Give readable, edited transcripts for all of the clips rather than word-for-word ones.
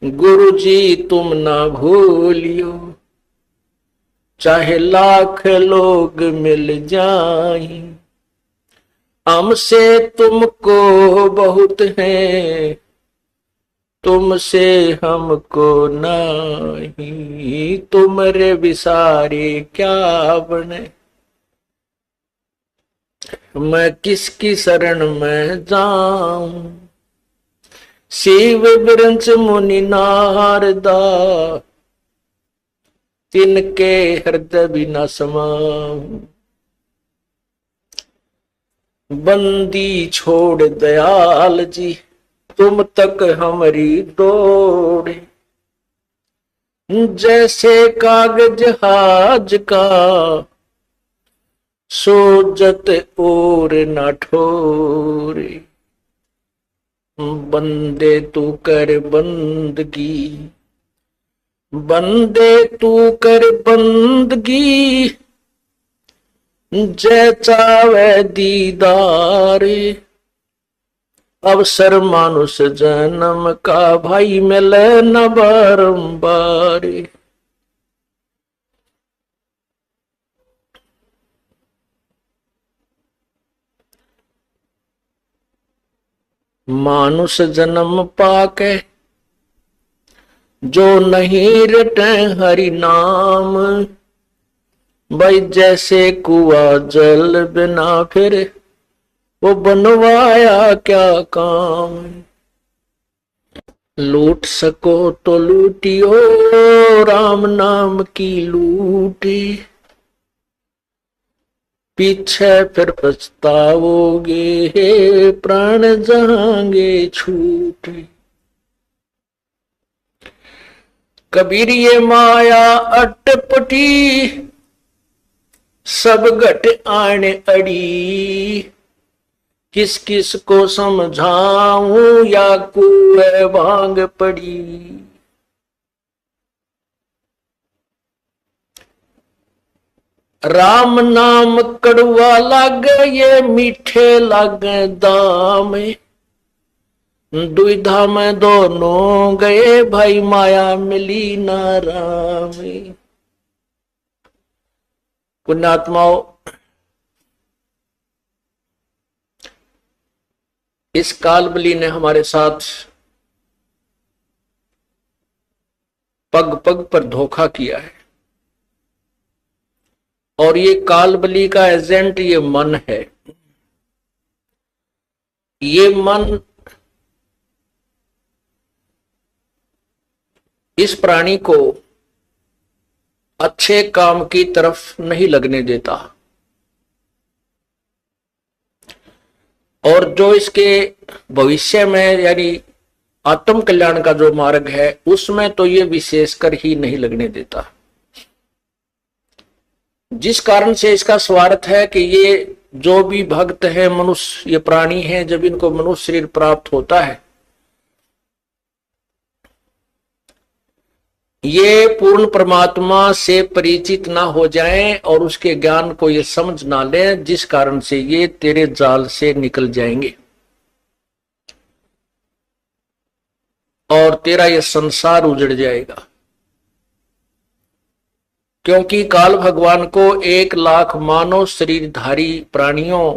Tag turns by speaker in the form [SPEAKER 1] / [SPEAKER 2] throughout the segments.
[SPEAKER 1] गुरु जी तुम ना भूलियो, चाहे लाख लोग मिल जाए, हमसे तुमको बहुत है, तुमसे हमको नहीं, तुमरे विसारे क्या बने, मैं किसकी शरण में जाऊं, शिव विरंच मुनि नारदा, तिनके हृदय बिना समाऊं, बंदी छोड़ दयाल जी, तुम तक हमारी दौड़, जैसे कागज हाज का, सोजत और न ठोरे, बंदे तू कर बंदगी, बंदे तू कर बंदगी, जय चावे दीदार, अवसर मानुष जन्म का भाई मिले न बारंबार, मानुष जन्म पाके जो नहीं रटे हरि नाम, भाई जैसे कुआ जल बिना फिर वो बनवाया क्या काम, लूट सको तो लूटियो राम नाम की लूटी, पीछे फिर पछताओगे हे प्राण जाएंगे छूटे, कबीर ये माया अटपटी, सब घट आने अड़ी, किस किस को समझाऊं या कुएं भांग पड़ी, राम नाम कड़वा लागे ये मीठे लागे दाम, दुविधा में दोनों गए भाई माया मिली ना राम। पुण्यात्माओं, इस कालबली ने हमारे साथ पग पग पर धोखा किया है, और ये कालबली का एजेंट ये मन है। ये मन इस प्राणी को अच्छे काम की तरफ नहीं लगने देता, और जो इसके भविष्य में यानी आत्म कल्याण का जो मार्ग है उसमें तो ये विशेषकर ही नहीं लगने देता, जिस कारण से इसका स्वार्थ है कि ये जो भी भक्त है, मनुष्य ये प्राणी है, जब इनको मनुष्य शरीर प्राप्त होता है ये पूर्ण परमात्मा से परिचित ना हो जाएं और उसके ज्ञान को ये समझ ना लें, जिस कारण से ये तेरे जाल से निकल जाएंगे और तेरा ये संसार उजड़ जाएगा। क्योंकि काल भगवान को 1,00,000 मानव शरीरधारी प्राणियों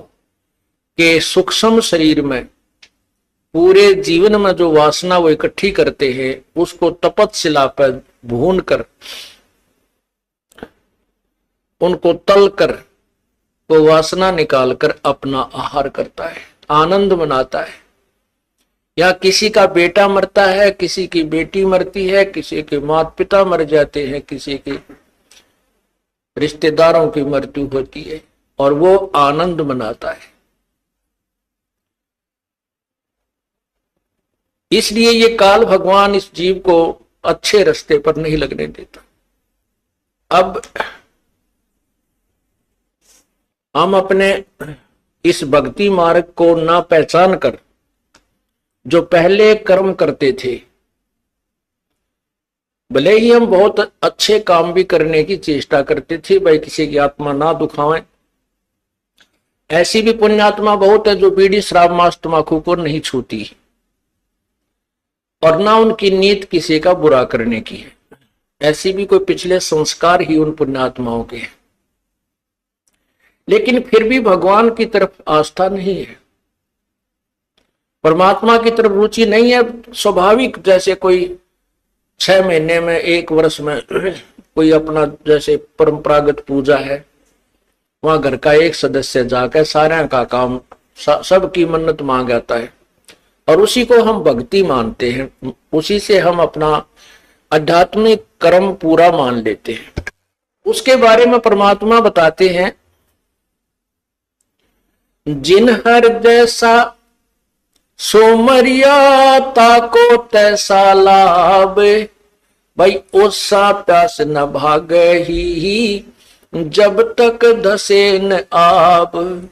[SPEAKER 1] के सूक्ष्म शरीर में पूरे जीवन में जो वासना वो इकट्ठी करते हैं उसको तपतशिला पर भून कर उनको तल कर वो वासना निकाल कर अपना आहार करता है, आनंद मनाता है। या किसी का बेटा मरता है, किसी की बेटी मरती है, किसी के माता पिता मर जाते हैं, किसी के रिश्तेदारों की मृत्यु होती है और वो आनंद मनाता है। इसलिए ये काल भगवान इस जीव को अच्छे रास्ते पर नहीं लगने देता। अब हम अपने इस भक्ति मार्ग को ना पहचान कर जो पहले कर्म करते थे, भले ही हम बहुत अच्छे काम भी करने की चेष्टा करते थे, भाई किसी की आत्मा ना दुखावें, ऐसी भी पुण्यात्मा बहुत है जो बीड़ी शराब मांस तंबाकू को नहीं छूती, और ना उनकी नीयत किसी का बुरा करने की है। ऐसी भी कोई पिछले संस्कार ही उन पुण्यात्माओं के हैं, लेकिन फिर भी भगवान की तरफ आस्था नहीं है, परमात्मा की तरफ रुचि नहीं है। स्वाभाविक जैसे कोई 6 महीने में 1 वर्ष में कोई अपना जैसे परंपरागत पूजा है, वहां घर का एक सदस्य जाकर सारे का काम सबकी मन्नत मांग आता है और उसी को हम भक्ति मानते हैं, उसी से हम अपना आध्यात्मिक कर्म पूरा मान लेते हैं। उसके बारे में परमात्मा बताते हैं, जिन हृदय सा सोमरिया ताको तैसा लाभ, भाई ओसा प्यास न भागे ही जब तक धसे न आब।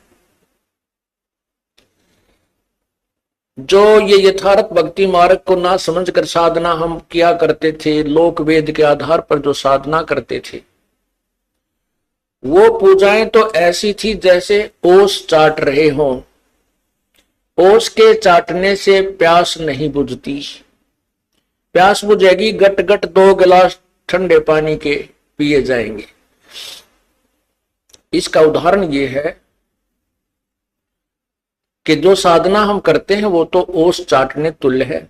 [SPEAKER 1] जो ये यथार्थ भक्ति मार्ग को ना समझकर साधना हम किया करते थे, लोक वेद के आधार पर जो साधना करते थे, वो पूजाएं तो ऐसी थी जैसे ओस चाट रहे हों। ओस के चाटने से प्यास नहीं बुझती, प्यास बुझेगी गट गट 2 गिलास ठंडे पानी के पिए जाएंगे। इसका उदाहरण ये है कि जो साधना हम करते हैं वो तो ओस चाटने तुल्य है,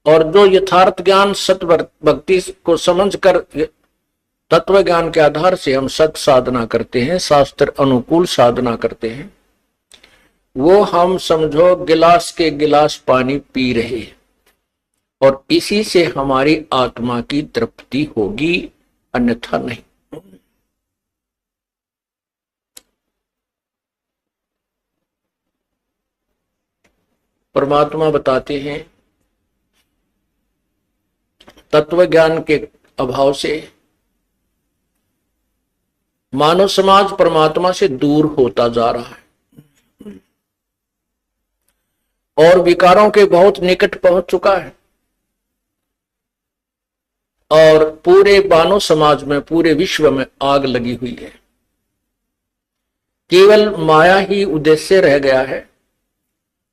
[SPEAKER 1] और जो यथार्थ ज्ञान सत भक्ति को समझकर तत्व ज्ञान के आधार से हम सत साधना करते हैं, शास्त्र अनुकूल साधना करते हैं, वो हम समझो गिलास के गिलास पानी पी रहे हैं, और इसी से हमारी आत्मा की तृप्ति होगी, अन्यथा नहीं। परमात्मा बताते हैं, तत्व ज्ञान के अभाव से मानव समाज परमात्मा से दूर होता जा रहा है और विकारों के बहुत निकट पहुंच चुका है, और पूरे मानव समाज में, पूरे विश्व में आग लगी हुई है। केवल माया ही उद्देश्य रह गया है,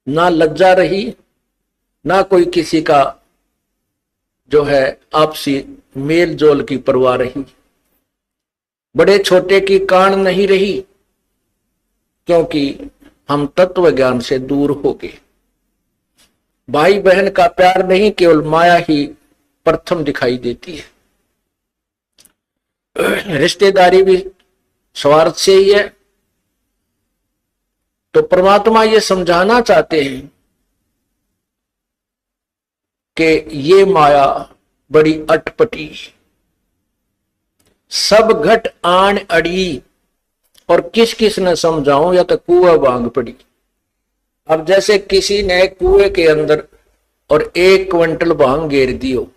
[SPEAKER 1] ना लज्जा रही, ना कोई किसी का जो है आपसी मेल जोल की परवाह रही, बड़े छोटे की कान नहीं रही, क्योंकि हम तत्व ज्ञान से दूर हो गए। भाई बहन का प्यार नहीं, केवल माया ही प्रथम दिखाई देती है। रिश्तेदारी भी स्वार्थ से ही है। तो परमात्मा ये समझाना चाहते हैं कि ये माया बड़ी अटपटी, सब घट आन अड़ी, और किस किस ने समझाऊं, या तो कुआं बांग पड़ी। अब जैसे किसी ने कुएं के अंदर और 1 क्विंटल भांग घेर दियो,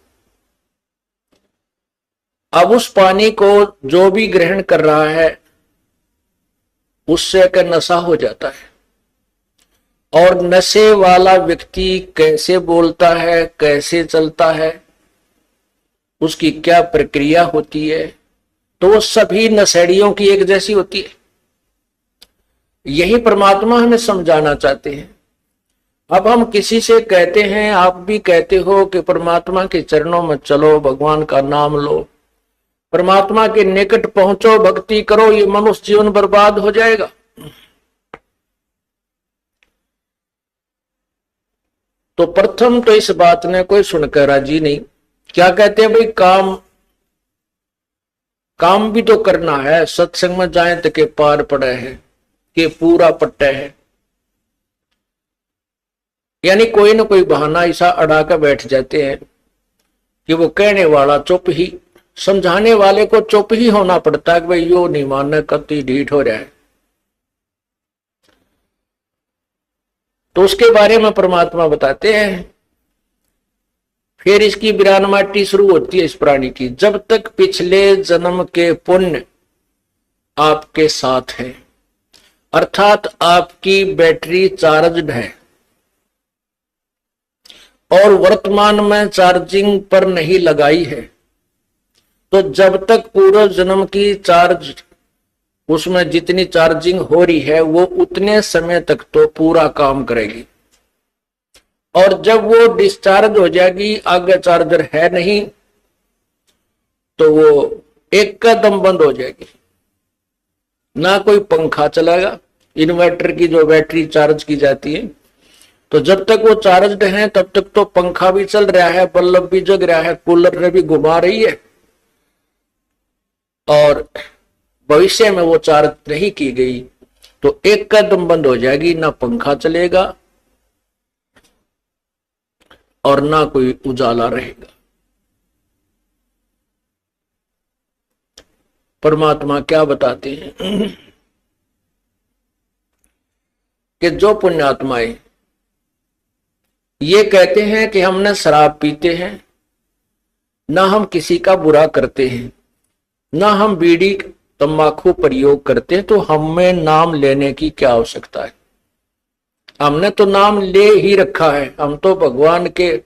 [SPEAKER 1] अब उस पानी को जो भी ग्रहण कर रहा है उससे का नशा हो जाता है। और नशे वाला व्यक्ति कैसे बोलता है, कैसे चलता है, उसकी क्या प्रक्रिया होती है, तो वो सभी नशेड़ियों की एक जैसी होती है। यही परमात्मा हमें समझाना चाहते हैं। अब हम किसी से कहते हैं, आप भी कहते हो कि परमात्मा के चरणों में चलो, भगवान का नाम लो, परमात्मा के निकट पहुंचो, भक्ति करो, ये मनुष्य जीवन बर्बाद हो जाएगा। तो प्रथम तो इस बात ने कोई सुनकर राजी नहीं। क्या कहते हैं भाई, काम भी तो करना है, सत्संग में जाए तो के पार पड़े है, के पूरा पट्टे है, यानी कोई ना कोई बहाना ऐसा अड़ा कर बैठ जाते हैं कि वो कहने वाला चुप ही, समझाने वाले को चुप ही होना पड़ता है कि भाई यो नहीं मानना, कति ढीठ हो रहा है। तो उसके बारे में परमात्मा बताते हैं। फिर इसकी विरानमाटी शुरू होती है इस प्राणी की, जब तक पिछले जन्म के पुण्य आपके साथ है, अर्थात आपकी बैटरी चार्जड है और वर्तमान में चार्जिंग पर नहीं लगाई है, तो जब तक पूर्व जन्म की चार्ज, उसमें जितनी चार्जिंग हो रही है वो उतने समय तक तो पूरा काम करेगी। और जब वो डिस्चार्ज हो जाएगी, आगे चार्जर है नहीं, तो वो एक कदम बंद हो जाएगी, ना कोई पंखा चलेगा। इन्वर्टर की जो बैटरी चार्ज की जाती है, तो जब तक वो चार्जड है तब तक तो पंखा भी चल रहा है, बल्ब भी जग रहा है, कूलर भी घुमा रही है। और भविष्य में वो चार्ज नहीं की गई तो एक कदम बंद हो जाएगी, ना पंखा चलेगा और ना कोई उजाला रहेगा। परमात्मा क्या बताते हैं कि जो पुण्यात्माएं ये कहते हैं कि हमने शराब पीते हैं, ना हम किसी का बुरा करते हैं, ना हम बीड़ी तंबाकू प्रयोग करते हैं, तो हमें नाम लेने की क्या आवश्यकता है? हमने तो नाम ले ही रखा है, हम तो भगवान के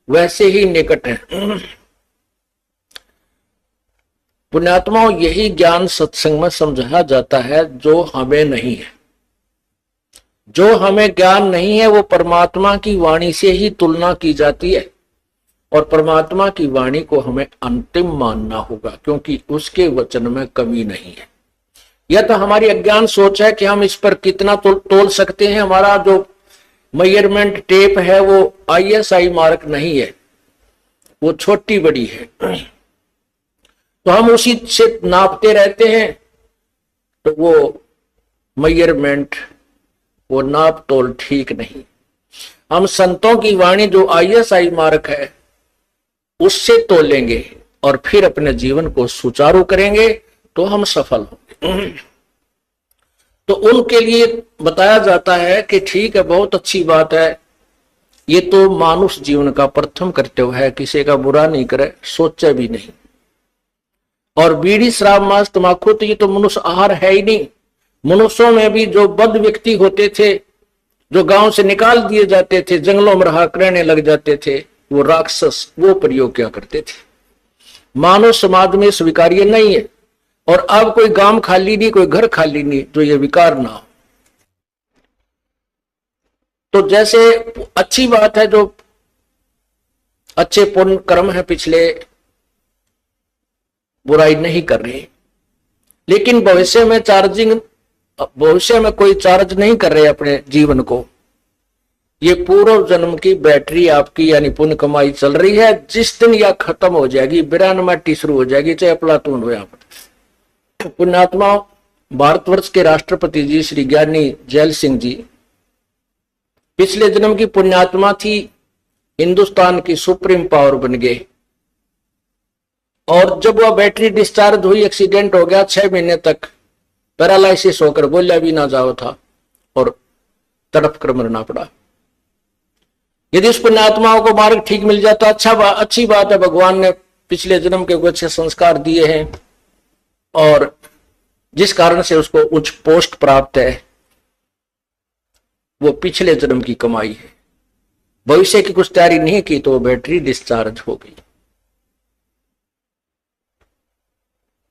[SPEAKER 1] वैसे ही निकट हैं। पुण्यात्माओं, यही ज्ञान सत्संग में समझाया जाता है जो हमें नहीं है। जो हमें ज्ञान नहीं है वो परमात्मा की वाणी से ही तुलना की जाती है, और परमात्मा की वाणी को हमें अंतिम मानना होगा, क्योंकि उसके वचन में कमी नहीं है। यह तो हमारी अज्ञान सोच है कि हम इस पर कितना तोल सकते हैं। हमारा जो मेजरमेंट टेप है वो ISI मार्क नहीं है, वो छोटी बड़ी है, तो हम उसी से नापते रहते हैं, तो वो मेजरमेंट, वो नाप तोल ठीक नहीं। हम संतों की वाणी जो ISI मार्क है उससे तोलेंगे और फिर अपने जीवन को सुचारू करेंगे तो हम सफल होंगे। तो उनके लिए बताया जाता है कि ठीक है, बहुत अच्छी बात है, ये तो मानुष जीवन का प्रथम कर्तव्य है, किसी का बुरा नहीं करे, सोचे भी नहीं। और बीड़ी शराब मांस तम्बाकू तो ये तो मनुष्य आहार है ही नहीं। मनुष्यों में भी जो बद्ध व्यक्ति होते थे, जो गांव से निकाल दिए जाते थे, जंगलों में रहा करने लग जाते थे, वो राक्षस वो प्रयोग क्या करते थे। मानव समाज में स्वीकार्य नहीं है, और अब कोई गांव खाली नहीं, कोई घर खाली नहीं जो ये विकार ना हो। तो जैसे अच्छी बात है, जो अच्छे पुण्य कर्म है पिछले, बुराई नहीं कर रहे, लेकिन भविष्य में कोई चार्ज नहीं कर रहे अपने जीवन को। ये पूर्व जन्म की बैटरी आपकी यानी पुण्य कमाई चल रही है, जिस दिन यह खत्म हो जाएगी, बिरान माटी शुरू हो जाएगी, चाहे अफलातून हो। यहाँ पर पुण्यात्मा, भारतवर्ष के राष्ट्रपति जी श्री ज्ञानी जैल सिंह जी पिछले जन्म की पुण्यात्मा थी, हिंदुस्तान की सुप्रीम पावर बन गए। और जब वह बैटरी डिस्चार्ज हुई, एक्सीडेंट हो गया, 6 महीने तक पैरालाइसिस होकर बोला भी ना जाओ था और तड़प कर मरना पड़ा। यदि उस पुण्यात्माओं को मार्ग ठीक मिल जाता, अच्छी बात है, भगवान ने पिछले जन्म के कुछ अच्छे संस्कार दिए हैं और जिस कारण से उसको उच्च पोस्ट प्राप्त है, वो पिछले जन्म की कमाई है। भविष्य की कुछ तैयारी नहीं की तो बैटरी डिस्चार्ज हो गई।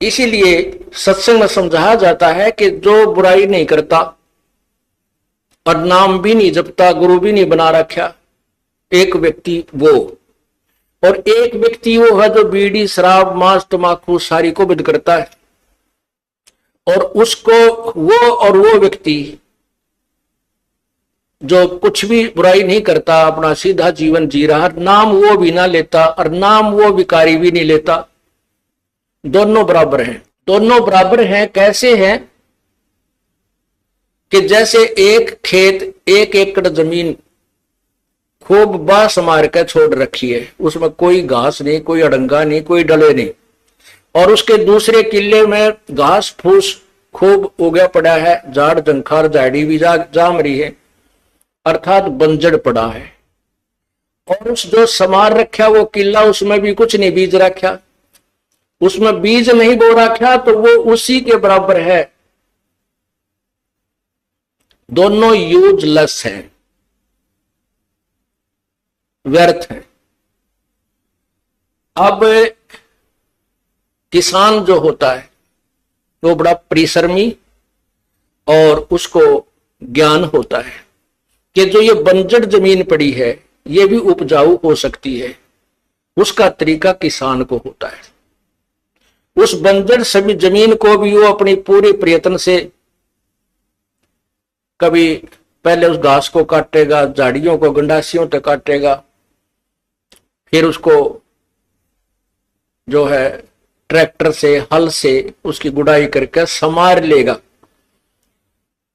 [SPEAKER 1] इसीलिए सत्संग में समझाया जाता है कि जो बुराई नहीं करता और नाम भी नहीं जपता, गुरु भी नहीं बना रखा, एक व्यक्ति वो, और एक व्यक्ति वो है जो बीड़ी शराब मांस तम्बाकू सारी को बंद करता है, और उसको वो व्यक्ति जो कुछ भी बुराई नहीं करता, अपना सीधा जीवन जी रहा, नाम वो भी ना लेता और नाम वो विकारी भी नहीं लेता, दोनों बराबर हैं। दोनों बराबर हैं कैसे हैं कि जैसे एक खेत 1 एकड़ जमीन खूब बांस मार के छोड़ रखी है, उसमें कोई घास नहीं, कोई अड़ंगा नहीं, कोई डले नहीं, और उसके दूसरे किले में घास फूस खूब उगा पड़ा है, झाड़ जंखार झाड़ी भी जाम रही है, अर्थात बंजर पड़ा है। और उस जो समार रखा वो किला, उसमें भी कुछ नहीं बीज रखा, उसमें बीज नहीं बो रखा, तो वो उसी के बराबर है। दोनों यूजलेस हैं, व्यर्थ हैं। अब किसान जो होता है वो बड़ा परिश्रमी, और उसको ज्ञान होता है कि जो ये बंजर जमीन पड़ी है ये भी उपजाऊ हो सकती है, उसका तरीका किसान को होता है। उस बंजर सभी जमीन को भी वो अपनी पूरे प्रयत्न से कभी पहले उस घास को काटेगा, झाड़ियों को गंडासियों तक काटेगा, फिर उसको जो है ट्रैक्टर से, हल से उसकी गुड़ाई करके संवार लेगा।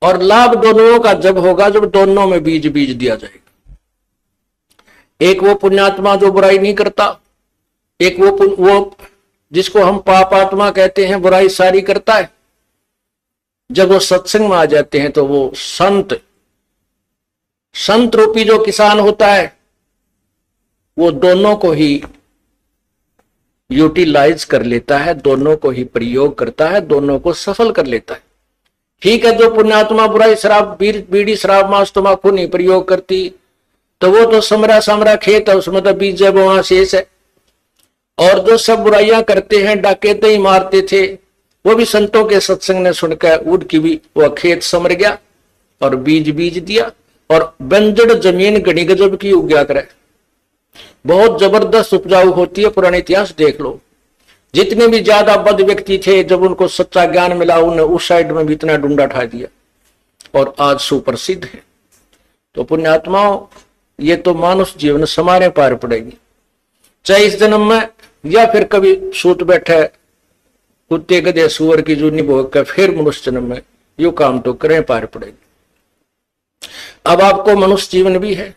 [SPEAKER 1] और लाभ दोनों का जब होगा जब दोनों में बीज बीज दिया जाएगा। एक वो पुण्यात्मा जो बुराई नहीं करता, एक वो जिसको हम पाप आत्मा कहते हैं, बुराई सारी करता है। जब वो सत्संग में आ जाते हैं तो वो संत रूपी जो किसान होता है वो दोनों को ही यूटिलाइज कर लेता है, दोनों को ही प्रयोग करता है, दोनों को सफल कर लेता है। ठीक है, जो पुण्यात्मा बुराई, शराब, बीड़ी, शराब, मांस, तंबाकू नहीं प्रयोग करती तो वो तो समरा खेत है, उसमें तो बीज है, वहां शेष है। और जो सब बुराइयां करते हैं, डाकैते ही मारते थे, वो भी संतों के सत्संग ने सुनकर उनकी भी वह खेत समर गया और बीज बीज दिया और बंजर जमीन घनी गजब की उग्या करे, बहुत जबरदस्त उपजाऊ होती है। पुराने इतिहास देख लो, जितने भी ज्यादा बद व्यक्ति थे, जब उनको सच्चा ज्ञान मिला उन्हें उस साइड में भी इतना डूंडा ठा दिया और आज सुप्रसिद्ध है। तो पुण्यात्माओं, ये तो मानुष जीवन समारे पार पड़ेगी, चाहे इस जन्म में या फिर कभी सूत बैठे कुत्ते गधे सुअर की जूनी भोग कर फिर मनुष्य जन्म में यू काम तो करें पार पड़ेगी। अब आपको मनुष्य जीवन भी है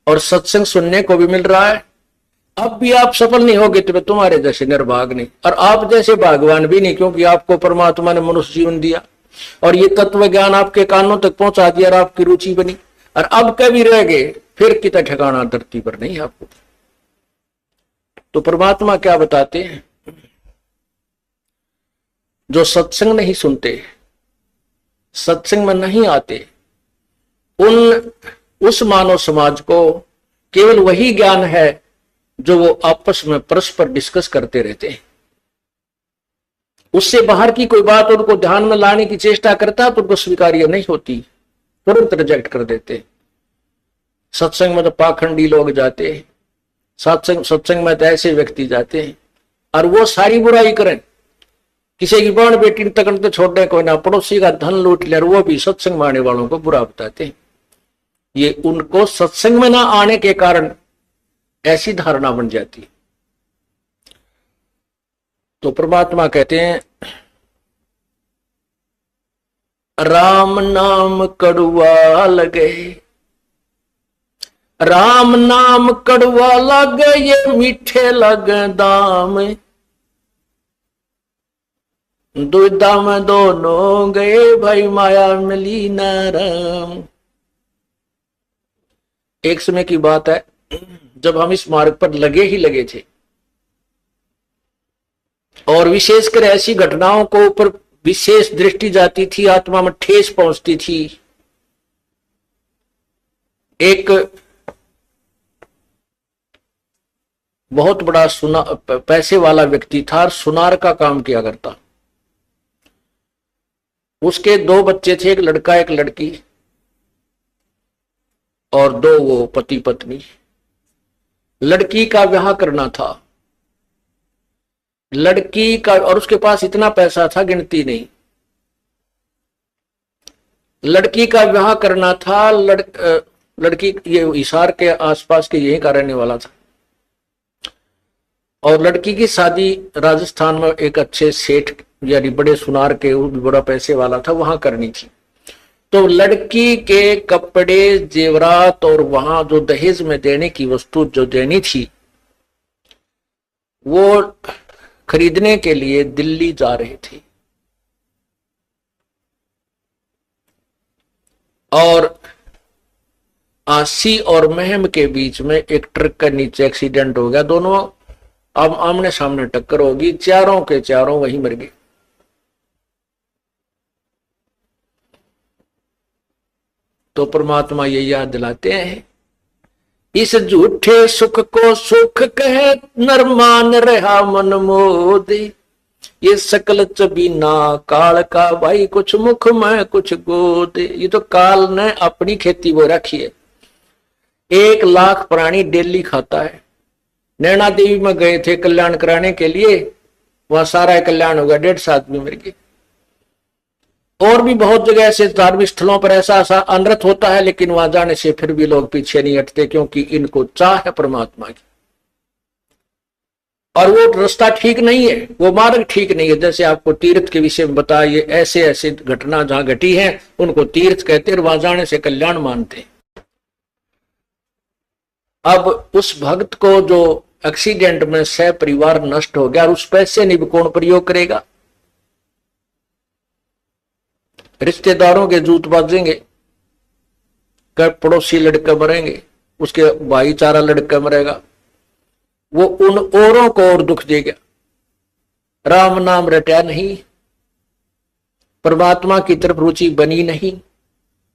[SPEAKER 1] और सत्संग सुनने को भी मिल रहा है। अब भी आप सफल नहीं होगे तो तुम्हारे जैसे निर्भाग नहीं, और आप जैसे भागवान भी नहीं, क्योंकि आपको परमात्मा ने मनुष्य जीवन दिया और ये तत्व ज्ञान आपके कानों तक पहुंचा दिया और आपकी रुचि बनी। और अब कभी रह गए फिर कितना ठिकाना धरती पर नहीं आपको। तो परमात्मा क्या बताते हैं, जो सत्संग नहीं सुनते, सत्संग में नहीं आते, उस मानव समाज को केवल वही ज्ञान है जो वो आपस में परस्पर डिस्कस करते रहते हैं। उससे बाहर की कोई बात उनको ध्यान में लाने की चेष्टा करता तो उनको स्वीकार्य नहीं होती, तुरंत रिजेक्ट कर देते। सत्संग में तो पाखंडी लोग जाते हैं, सत्संग में तो ऐसे व्यक्ति जाते हैं और वो सारी बुराई करें, किसी की बहन बेटी तक तो छोड़ने को ना, पड़ोसी का धन लूट ले, वो भी सत्संग में आने वालों को बुरा बताते हैं। ये उनको सत्संग में ना आने के कारण ऐसी धारणा बन जाती है। तो परमात्मा कहते हैं, राम नाम कड़वा लगे, राम नाम कड़वा लगे, ये मीठे लगे दाम, दुविधा में दोनों गए, भाई माया मिली न राम। एक समय की बात है, जब हम इस मार्ग पर लगे ही लगे थे और विशेषकर ऐसी घटनाओं को ऊपर विशेष दृष्टि जाती थी, आत्मा में ठेस पहुंचती थी। एक बहुत बड़ा पैसे वाला व्यक्ति था, सुनार का काम किया करता। उसके 2 बच्चे थे, एक लड़का एक लड़की, और 2 वो पति पत्नी। लड़की का ब्याह करना था, लड़की का, और उसके पास इतना पैसा था गिनती नहीं। लड़की का ब्याह करना था, लड़की ये हिसार के आसपास के यही का रहने वाला था, और लड़की की शादी राजस्थान में एक अच्छे सेठ यानी बड़े सुनार के, वो भी बड़ा पैसे वाला था, वहां करनी थी। तो लड़की के कपड़े, जेवरात और वहां जो दहेज में देने की वस्तु जो देनी थी वो खरीदने के लिए दिल्ली जा रहे थे। और आसी और महम के बीच में एक ट्रक के नीचे एक्सीडेंट हो गया, दोनों अब आमने सामने टक्कर होगी, चारों के चारों वहीं मर गए। तो परमात्मा ये याद दिलाते हैं, इस झूठे सुख को सुख कहे, नर मान रहा मन मोदे, ये सकल चबीना काल का, भाई कुछ मुख में कुछ गोदे। ये तो काल ने अपनी खेती वो रखी है, 1 लाख प्राणी डेली खाता है। नैना देवी में गए थे कल्याण कराने के लिए, वहां सारा कल्याण होगा, 150 आदमी मर गए। और भी बहुत जगह ऐसे धार्मिक स्थलों पर ऐसा ऐसा अनर्थ होता है, लेकिन वहां जाने से फिर भी लोग पीछे नहीं हटते, क्योंकि इनको चाह है परमात्मा की। और वो रास्ता ठीक नहीं है, वो मार्ग ठीक नहीं है। जैसे आपको तीर्थ के विषय में बताया, ये ऐसे ऐसे घटना जहां घटी है उनको तीर्थ कहते हैं, वहां जाने से कल्याण मानते हैं। अब उस भक्त को जो एक्सीडेंट में सह परिवार नष्ट हो गया, और उस पैसे नहीं कौन प्रयोग करेगा? रिश्तेदारों के जूत बाजेंगे, पड़ोसी लड़के मरेंगे, उसके भाईचारा लड़का मरेगा, वो उन औरों को और दुख देगा। राम नाम रटा नहीं, परमात्मा की तरफ रुचि बनी नहीं,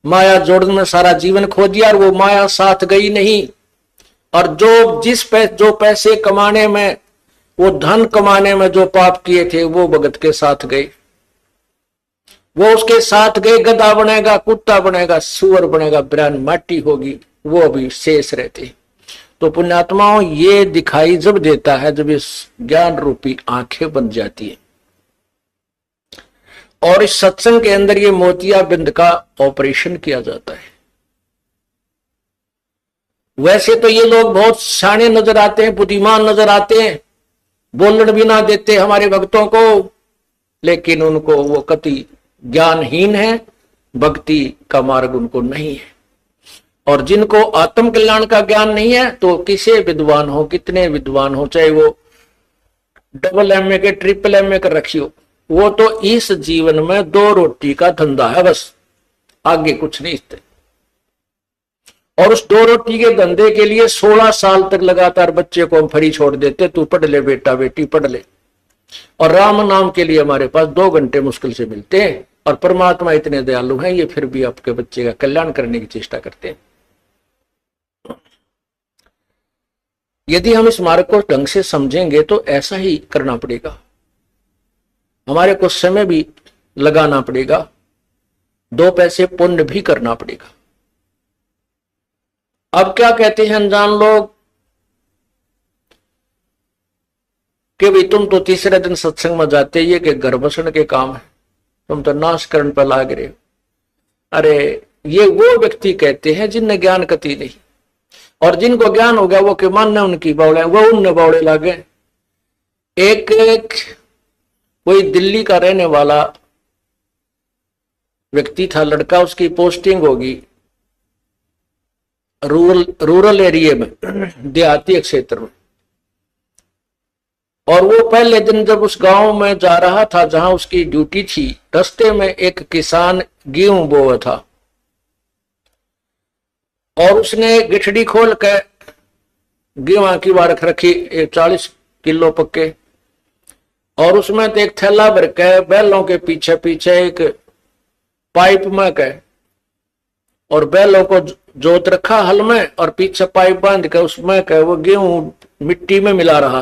[SPEAKER 1] माया जोड़ने में सारा जीवन खो दिया, और वो माया साथ गई नहीं। और जो पैसे कमाने में, वो धन कमाने में जो पाप किए थे, वो भगत के साथ गए, वो उसके साथ गए। गधा बनेगा, कुत्ता बनेगा, सुअर बनेगा, ब्राह्मण माटी होगी, वो अभी शेष रहते। तो पुण्यात्माओं, ये दिखाई जब देता है जब इस ज्ञान रूपी आंखें बन जाती है। और इस सत्संग के अंदर ये मोतियाबिंद का ऑपरेशन किया जाता है। वैसे तो ये लोग बहुत शाणे नजर आते हैं, बुद्धिमान नजर आते हैं, बोलने भी ना देते हमारे भक्तों को, लेकिन उनको वो कति ज्ञानहीन है, भक्ति का मार्ग उनको नहीं है। और जिनको आत्म कल्याण का ज्ञान नहीं है, तो किसे विद्वान हो, कितने विद्वान हो, चाहे वो डबल MA के ट्रिपल MA कर रखी हो, वो तो इस जीवन में 2 रोटी का धंधा है बस, आगे कुछ नहीं इससे। और उस 2 रोटी के धंधे के लिए 16 साल तक लगातार बच्चे को हम फ्री छोड़ देते, तू पढ़ ले बेटा, बेटी पढ़ ले। और राम नाम के लिए हमारे पास 2 घंटे मुश्किल से मिलते हैं, और परमात्मा इतने दयालु हैं, ये फिर भी आपके बच्चे का कल्याण करने की चेष्टा करते हैं। यदि हम इस मार्ग को ढंग से समझेंगे तो ऐसा ही करना पड़ेगा, हमारे को समय भी लगाना पड़ेगा, 2 पैसे पुण्य भी करना पड़ेगा। अब क्या कहते हैं अनजान लोग कि भाई तुम तो तीसरे दिन सत्संग में जाते, ये कि घर बसने के काम है, तुम तो नाश करने पर लाग रहे हो। अरे ये वो व्यक्ति कहते हैं जिनने ज्ञान कति नहीं, और जिनको ज्ञान हो गया वो के मानने उनकी बावड़े, वो उनने बावड़े लागे। एक कोई दिल्ली का रहने वाला व्यक्ति था, लड़का, उसकी पोस्टिंग होगी रूरल एरिया में, देहाती क्षेत्र में। और वो पहले दिन जब उस गांव में जा रहा था जहां उसकी ड्यूटी थी, रास्ते में एक किसान गेहूं बोया था, और उसने गिठड़ी खोल के गेहूं की बारख रखी, 40 किलो पक्के, और उसमें तो एक थैला भर के बैलों के पीछे पीछे एक पाइप में के, और बैलों को जोत रखा हल में, और पीछे पाइप बांध के उसमें के वो गेहूं मिट्टी में मिला रहा।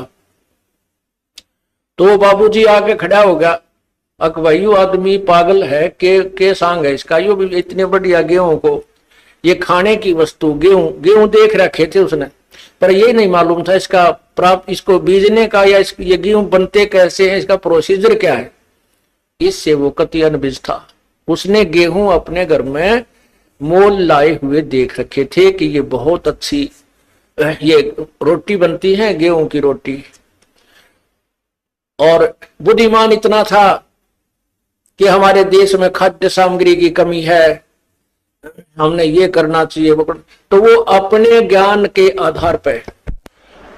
[SPEAKER 1] तो वो बाबूजी आके खड़ा हो गया, अक भाई यू आदमी पागल है के सांग है इसका, यू भी इतने बढ़िया गेहूं को, ये खाने की वस्तु गेहूं देख रखे थे उसने, पर ये नहीं मालूम था इसका प्राप्त, इसको बीजने का या ये गेहूं बनते कैसे हैं, इसका प्रोसीजर क्या है। इससे वो कति अनभिज था। उसने गेहूं अपने घर में मोल लाए हुए देख रखे थे कि ये बहुत अच्छी ये रोटी बनती है, गेहूं की रोटी। और बुद्धिमान इतना था कि हमारे देश में खाद्य सामग्री की कमी है, हमने ये करना चाहिए वो तो वो अपने ज्ञान के आधार पर,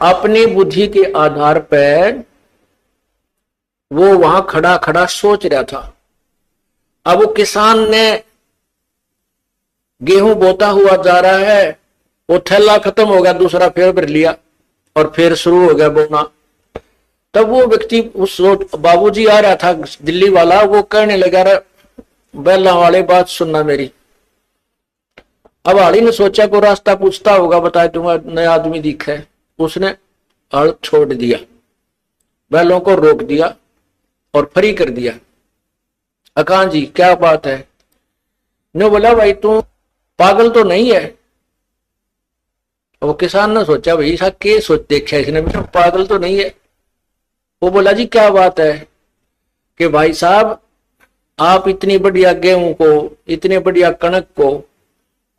[SPEAKER 1] अपनी बुद्धि के आधार पर वो वहां खड़ा खड़ा सोच रहा था। अब वो किसान ने गेहूं बोता हुआ जा रहा है, वो थैला खत्म हो गया, दूसरा फिर भर लिया और फिर शुरू हो गया बोना। तब वो व्यक्ति उस बाबूजी आ रहा था दिल्ली वाला, वो कहने लगा रहा बैला वाले बात सुनना मेरी। अब हाड़ी ने सोचा को रास्ता पूछता होगा, बताए तुम्हारा नया आदमी दिखा है। उसने हल छोड़ दिया, बैलों को रोक दिया और फ्री कर दिया। अकान जी क्या बात है? ने बोला भाई तू पागल तो नहीं है? वो किसान ने सोचा भाई ऐसा क्या सोच देखा इसने, पागल तो नहीं है। वो बोला जी क्या बात है कि भाई साहब आप इतनी बढ़िया गेहूं को, इतने बढ़िया कणक को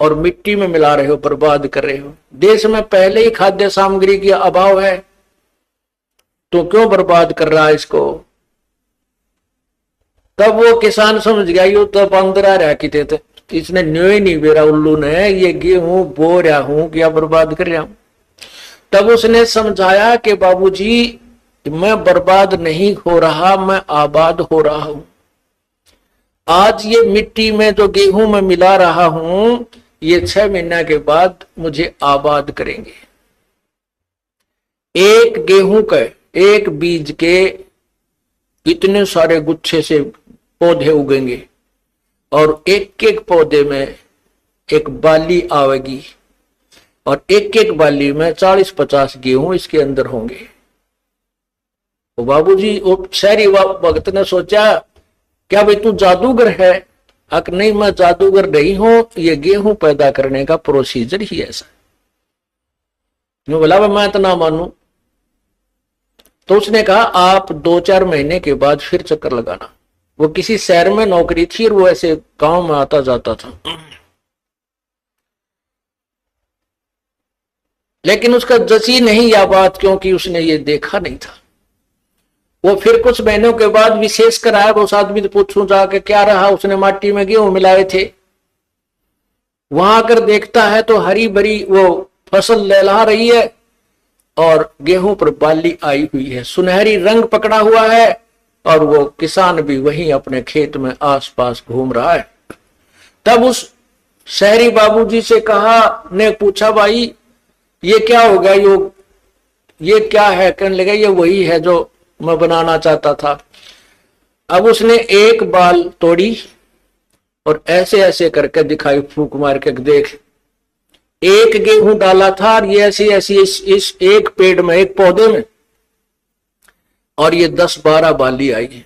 [SPEAKER 1] और मिट्टी में मिला रहे हो, बर्बाद कर रहे हो। देश में पहले ही खाद्य सामग्री की अभाव है, तो क्यों बर्बाद कर रहा है इसको। तब वो किसान समझ गया ये तो पंद्रह रहा कि थे, इसने न्यो ही नहीं बेरा उल्लू ने, ये गेहूं बो रहा हूं क्या बर्बाद कर रहा हूं। तब उसने समझाया कि बाबूजी मैं बर्बाद नहीं हो रहा, मैं आबाद हो रहा हूं। आज ये मिट्टी में जो गेहूं में मिला रहा हूं, ये 6 महीने के बाद मुझे आबाद करेंगे। एक गेहूं के, एक बीज के इतने सारे गुच्छे से पौधे उगेंगे और एक एक पौधे में एक बाली आवेगी और एक एक बाली में 40-50 गेहूं इसके अंदर होंगे। तो बाबूजी वो शहरी भक्त ने सोचा क्या भाई तू जादूगर है। अक नहीं, मैं जादूगर नहीं हूं, ये गेहूं पैदा करने का प्रोसीजर ही ऐसा। मैं बोला मैं तो ना मानू। तो उसने कहा आप 2-4 महीने के बाद फिर चक्कर लगाना। वो किसी शहर में नौकरी थी और वो ऐसे गांव में आता जाता था, लेकिन उसका जची नहीं यह बात, क्योंकि उसने ये देखा नहीं था। वो फिर कुछ महीनों के बाद विशेष कर आया, उस आदमी से पूछूं जाके क्या रहा, उसने माटी में गेहूं मिलाए थे। वहां आकर देखता है तो हरी भरी वो फसल लहला रही है और गेहूं पर बाली आई हुई है, सुनहरी रंग पकड़ा हुआ है और वो किसान भी वहीं अपने खेत में आसपास घूम रहा है। तब उस शहरी बाबूजी से ने पूछा भाई ये क्या हो गया, ये क्या है। कहने लगा ये वही है जो मैं बनाना चाहता था। अब उसने एक बाल तोड़ी और ऐसे ऐसे करके दिखाई, फूंक मार के देख, एक गेहूं डाला था और ये ऐसी ऐसी इस एक पेड़ में, एक पौधे में, और ये 10-12 बाली आई है।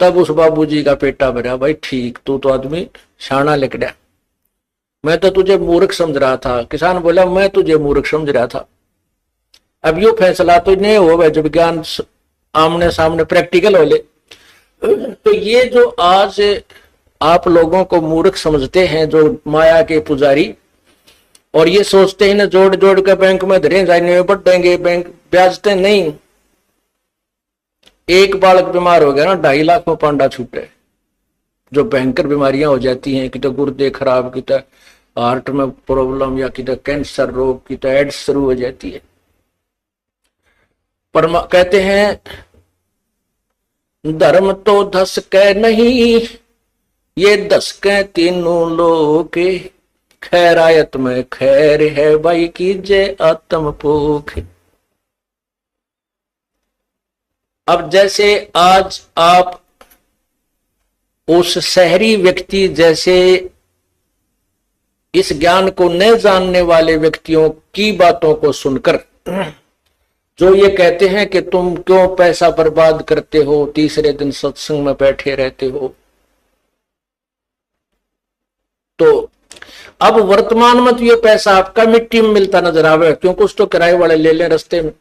[SPEAKER 1] तब उस बाबूजी का पेटा भरा, भाई ठीक तू तो आदमी शाना लिकड़ा, मैं तो तुझे मूर्ख समझ रहा था। किसान बोला मैं तुझे मूर्ख समझ रहा था। अब यो फैसला तो नहीं हो जब ज्ञान आमने सामने प्रैक्टिकल हो ले। तो ये जो आज आप लोगों को मूर्ख समझते हैं, जो माया के पुजारी, और ये सोचते हैं ना जोड़ जोड़ के बैंक में धरे जाएंगे, बढ़ देंगे, बैंक ब्याजते नहीं। एक बालक बीमार हो गया ना, 2.5 लाख में पांडा छूटे। जो भयंकर बीमारियां हो जाती हैं, कि तो गुर्दे खराब, कि तो हार्ट में प्रॉब्लम, या कि तो कैंसर रोग, कि तो एड्स शुरू हो जाती है। पर कहते हैं धर्म तो धस के नहीं, ये दस के तीनों लोग, खैरायत में खैर है भाई कीजिए आत्म पोख। अब जैसे आज आप उस शहरी व्यक्ति जैसे इस ज्ञान को न जानने वाले व्यक्तियों की बातों को सुनकर जो ये कहते हैं कि तुम क्यों पैसा बर्बाद करते हो, तीसरे दिन सत्संग में बैठे रहते हो, तो अब वर्तमान में तो ये पैसा आपका मिट्टी में मिलता नजर आवे, क्यों कुछ तो किराए वाले ले लें रास्ते में,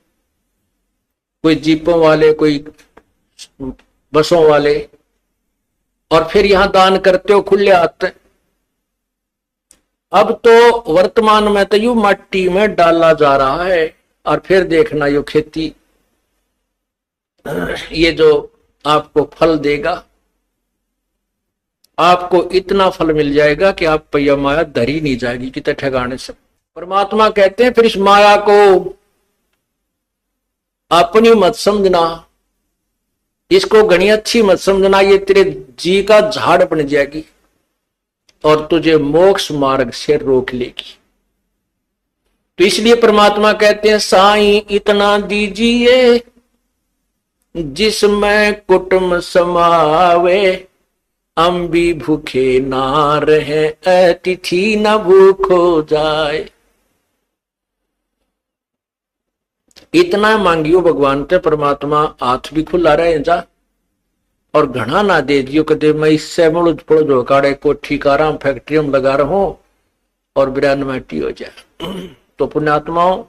[SPEAKER 1] कोई जीपों वाले, कोई बसों वाले, और फिर यहां दान करते हो खुले आते। अब तो वर्तमान में तो यू मिट्टी में डाला जा रहा है, और फिर देखना यो खेती, ये जो आपको फल देगा, आपको इतना फल मिल जाएगा कि आप पैया माया धरी नहीं जाएगी कितने ठिकाने से। परमात्मा कहते हैं फिर इस माया को अपनी मत समझना, इसको घनी अच्छी मत समझना, ये तेरे जी का झाड़ बन जाएगी और तुझे मोक्ष मार्ग से रोक लेगी। तो इसलिए परमात्मा कहते हैं साईं इतना दीजिए जिसमें कुटुंब समावे, हम भी भूखे ना रहे अतिथि न भूख हो जाए। इतना मांगियो भगवान ते, परमात्मा हाथ भी खुला रहे जा, और घना ना दे दियो कदे मैं इससे मुड़ पड़ो जो काड़े कोठी कारा फैक्ट्री में लगा रहा हूं और बिरान माटी हो जाए। तो पुण्यात्माओं,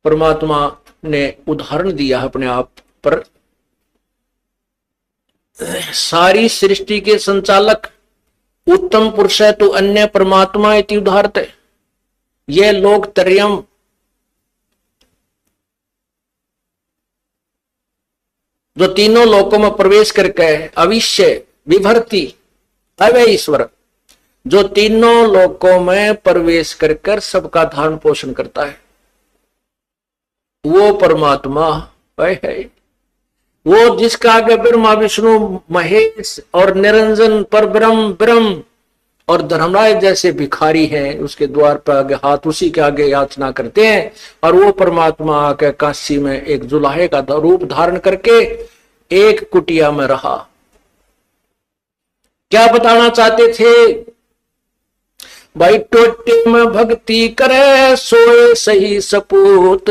[SPEAKER 1] परमात्मा ने उदाहरण दिया अपने आप पर। सारी सृष्टि के संचालक उत्तम पुरुष है तो अन्य परमात्मा इति उदाहरते। यह लोक त्रयम् जो तीनों लोकों में प्रवेश करके अविश्य विभर्ति अव्यय ईश्वर, जो तीनों लोकों में प्रवेश कर सबका धारण पोषण करता है, वो परमात्मा है। वो जिसका आगे ब्रह्मा विष्णु महेश और निरंजन पर ब्रह्म और धर्मराज जैसे भिखारी हैं, उसके द्वार पर आगे हाथ उसी के आगे याचना करते हैं, और वो परमात्मा आके काशी में एक जुलाहे का रूप धारण करके एक कुटिया में रहा। क्या बताना चाहते थे भाई? टोटे में भक्ति करे सोए सही सपूत,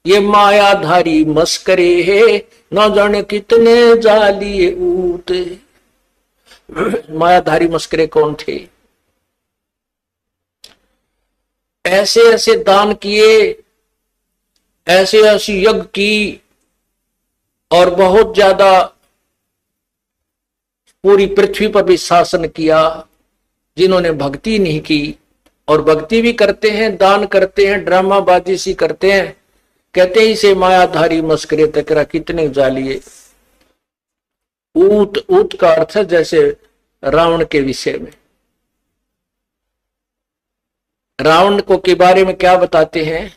[SPEAKER 1] ये मायाधारी मस्करे है न जाने कितने जालिए ऊत। मायाधारी मस्करे कौन थे? ऐसे ऐसे दान किए, ऐसे ऐसी यज्ञ की, और बहुत ज्यादा पूरी पृथ्वी पर भी शासन किया। जिन्होंने भक्ति नहीं की, और भक्ति भी करते हैं, दान करते हैं, ड्रामाबाजी सी करते हैं, कहते ही से मायाधारी मस्करे तकरा कितने जालिए। ऊत, ऊत का अर्थ है जैसे रावण के विषय में। रावण को के बारे में क्या बताते हैं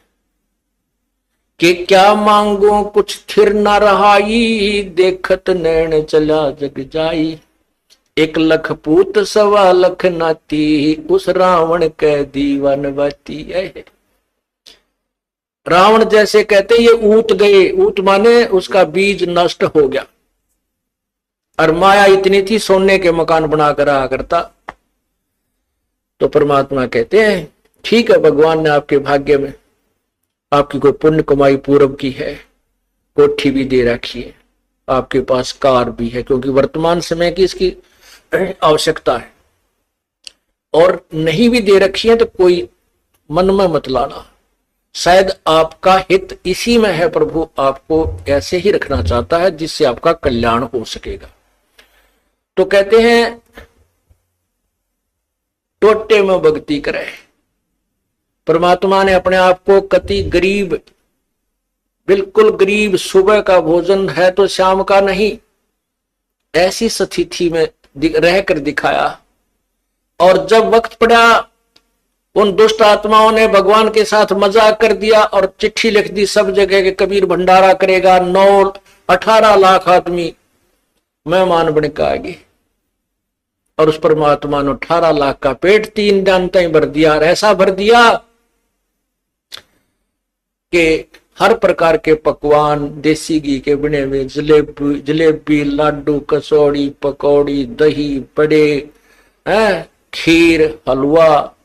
[SPEAKER 1] कि क्या मांगो कुछ थिर न रहाई, देखत नैन चला जग जाई, 1 लख पूत 1.25 लाख नाती, उस रावण के दीवान बाती है। रावण जैसे कहते ये ऊत गए, ऊत माने उसका बीज नष्ट हो गया, और माया इतनी थी सोने के मकान बनाकर रहा करता। तो परमात्मा कहते हैं ठीक है, भगवान ने आपके भाग्य में आपकी कोई पुण्य कमाई पूर्व की है, कोठी भी दे रखी है, आपके पास कार भी है, क्योंकि वर्तमान समय की इसकी आवश्यकता है, और नहीं भी दे रखी है तो कोई मन में मत लाना, शायद आपका हित इसी में है। प्रभु आपको ऐसे ही रखना चाहता है जिससे आपका कल्याण हो सकेगा। तो कहते हैं टोटे में भक्ति करे। परमात्मा ने अपने आप को कति गरीब, बिल्कुल गरीब, सुबह का भोजन है तो शाम का नहीं, ऐसी स्थिति में रहकर दिखाया। और जब वक्त पड़ा, उन दुष्ट आत्माओं ने भगवान के साथ मजाक कर दिया और चिट्ठी लिख दी सब जगह के कबीर भंडारा करेगा, 18 लाख आदमी मेहमान बन के आएंगे। और उस परमात्मा ने 18 लाख का पेट 3 दिन तक भर दिया, और ऐसा भर दिया कि हर प्रकार के पकवान, देसी घी के बने हुए जलेबी, लाडू, कसौड़ी, पकौड़ी, दही, बड़े, खीर, हलवा,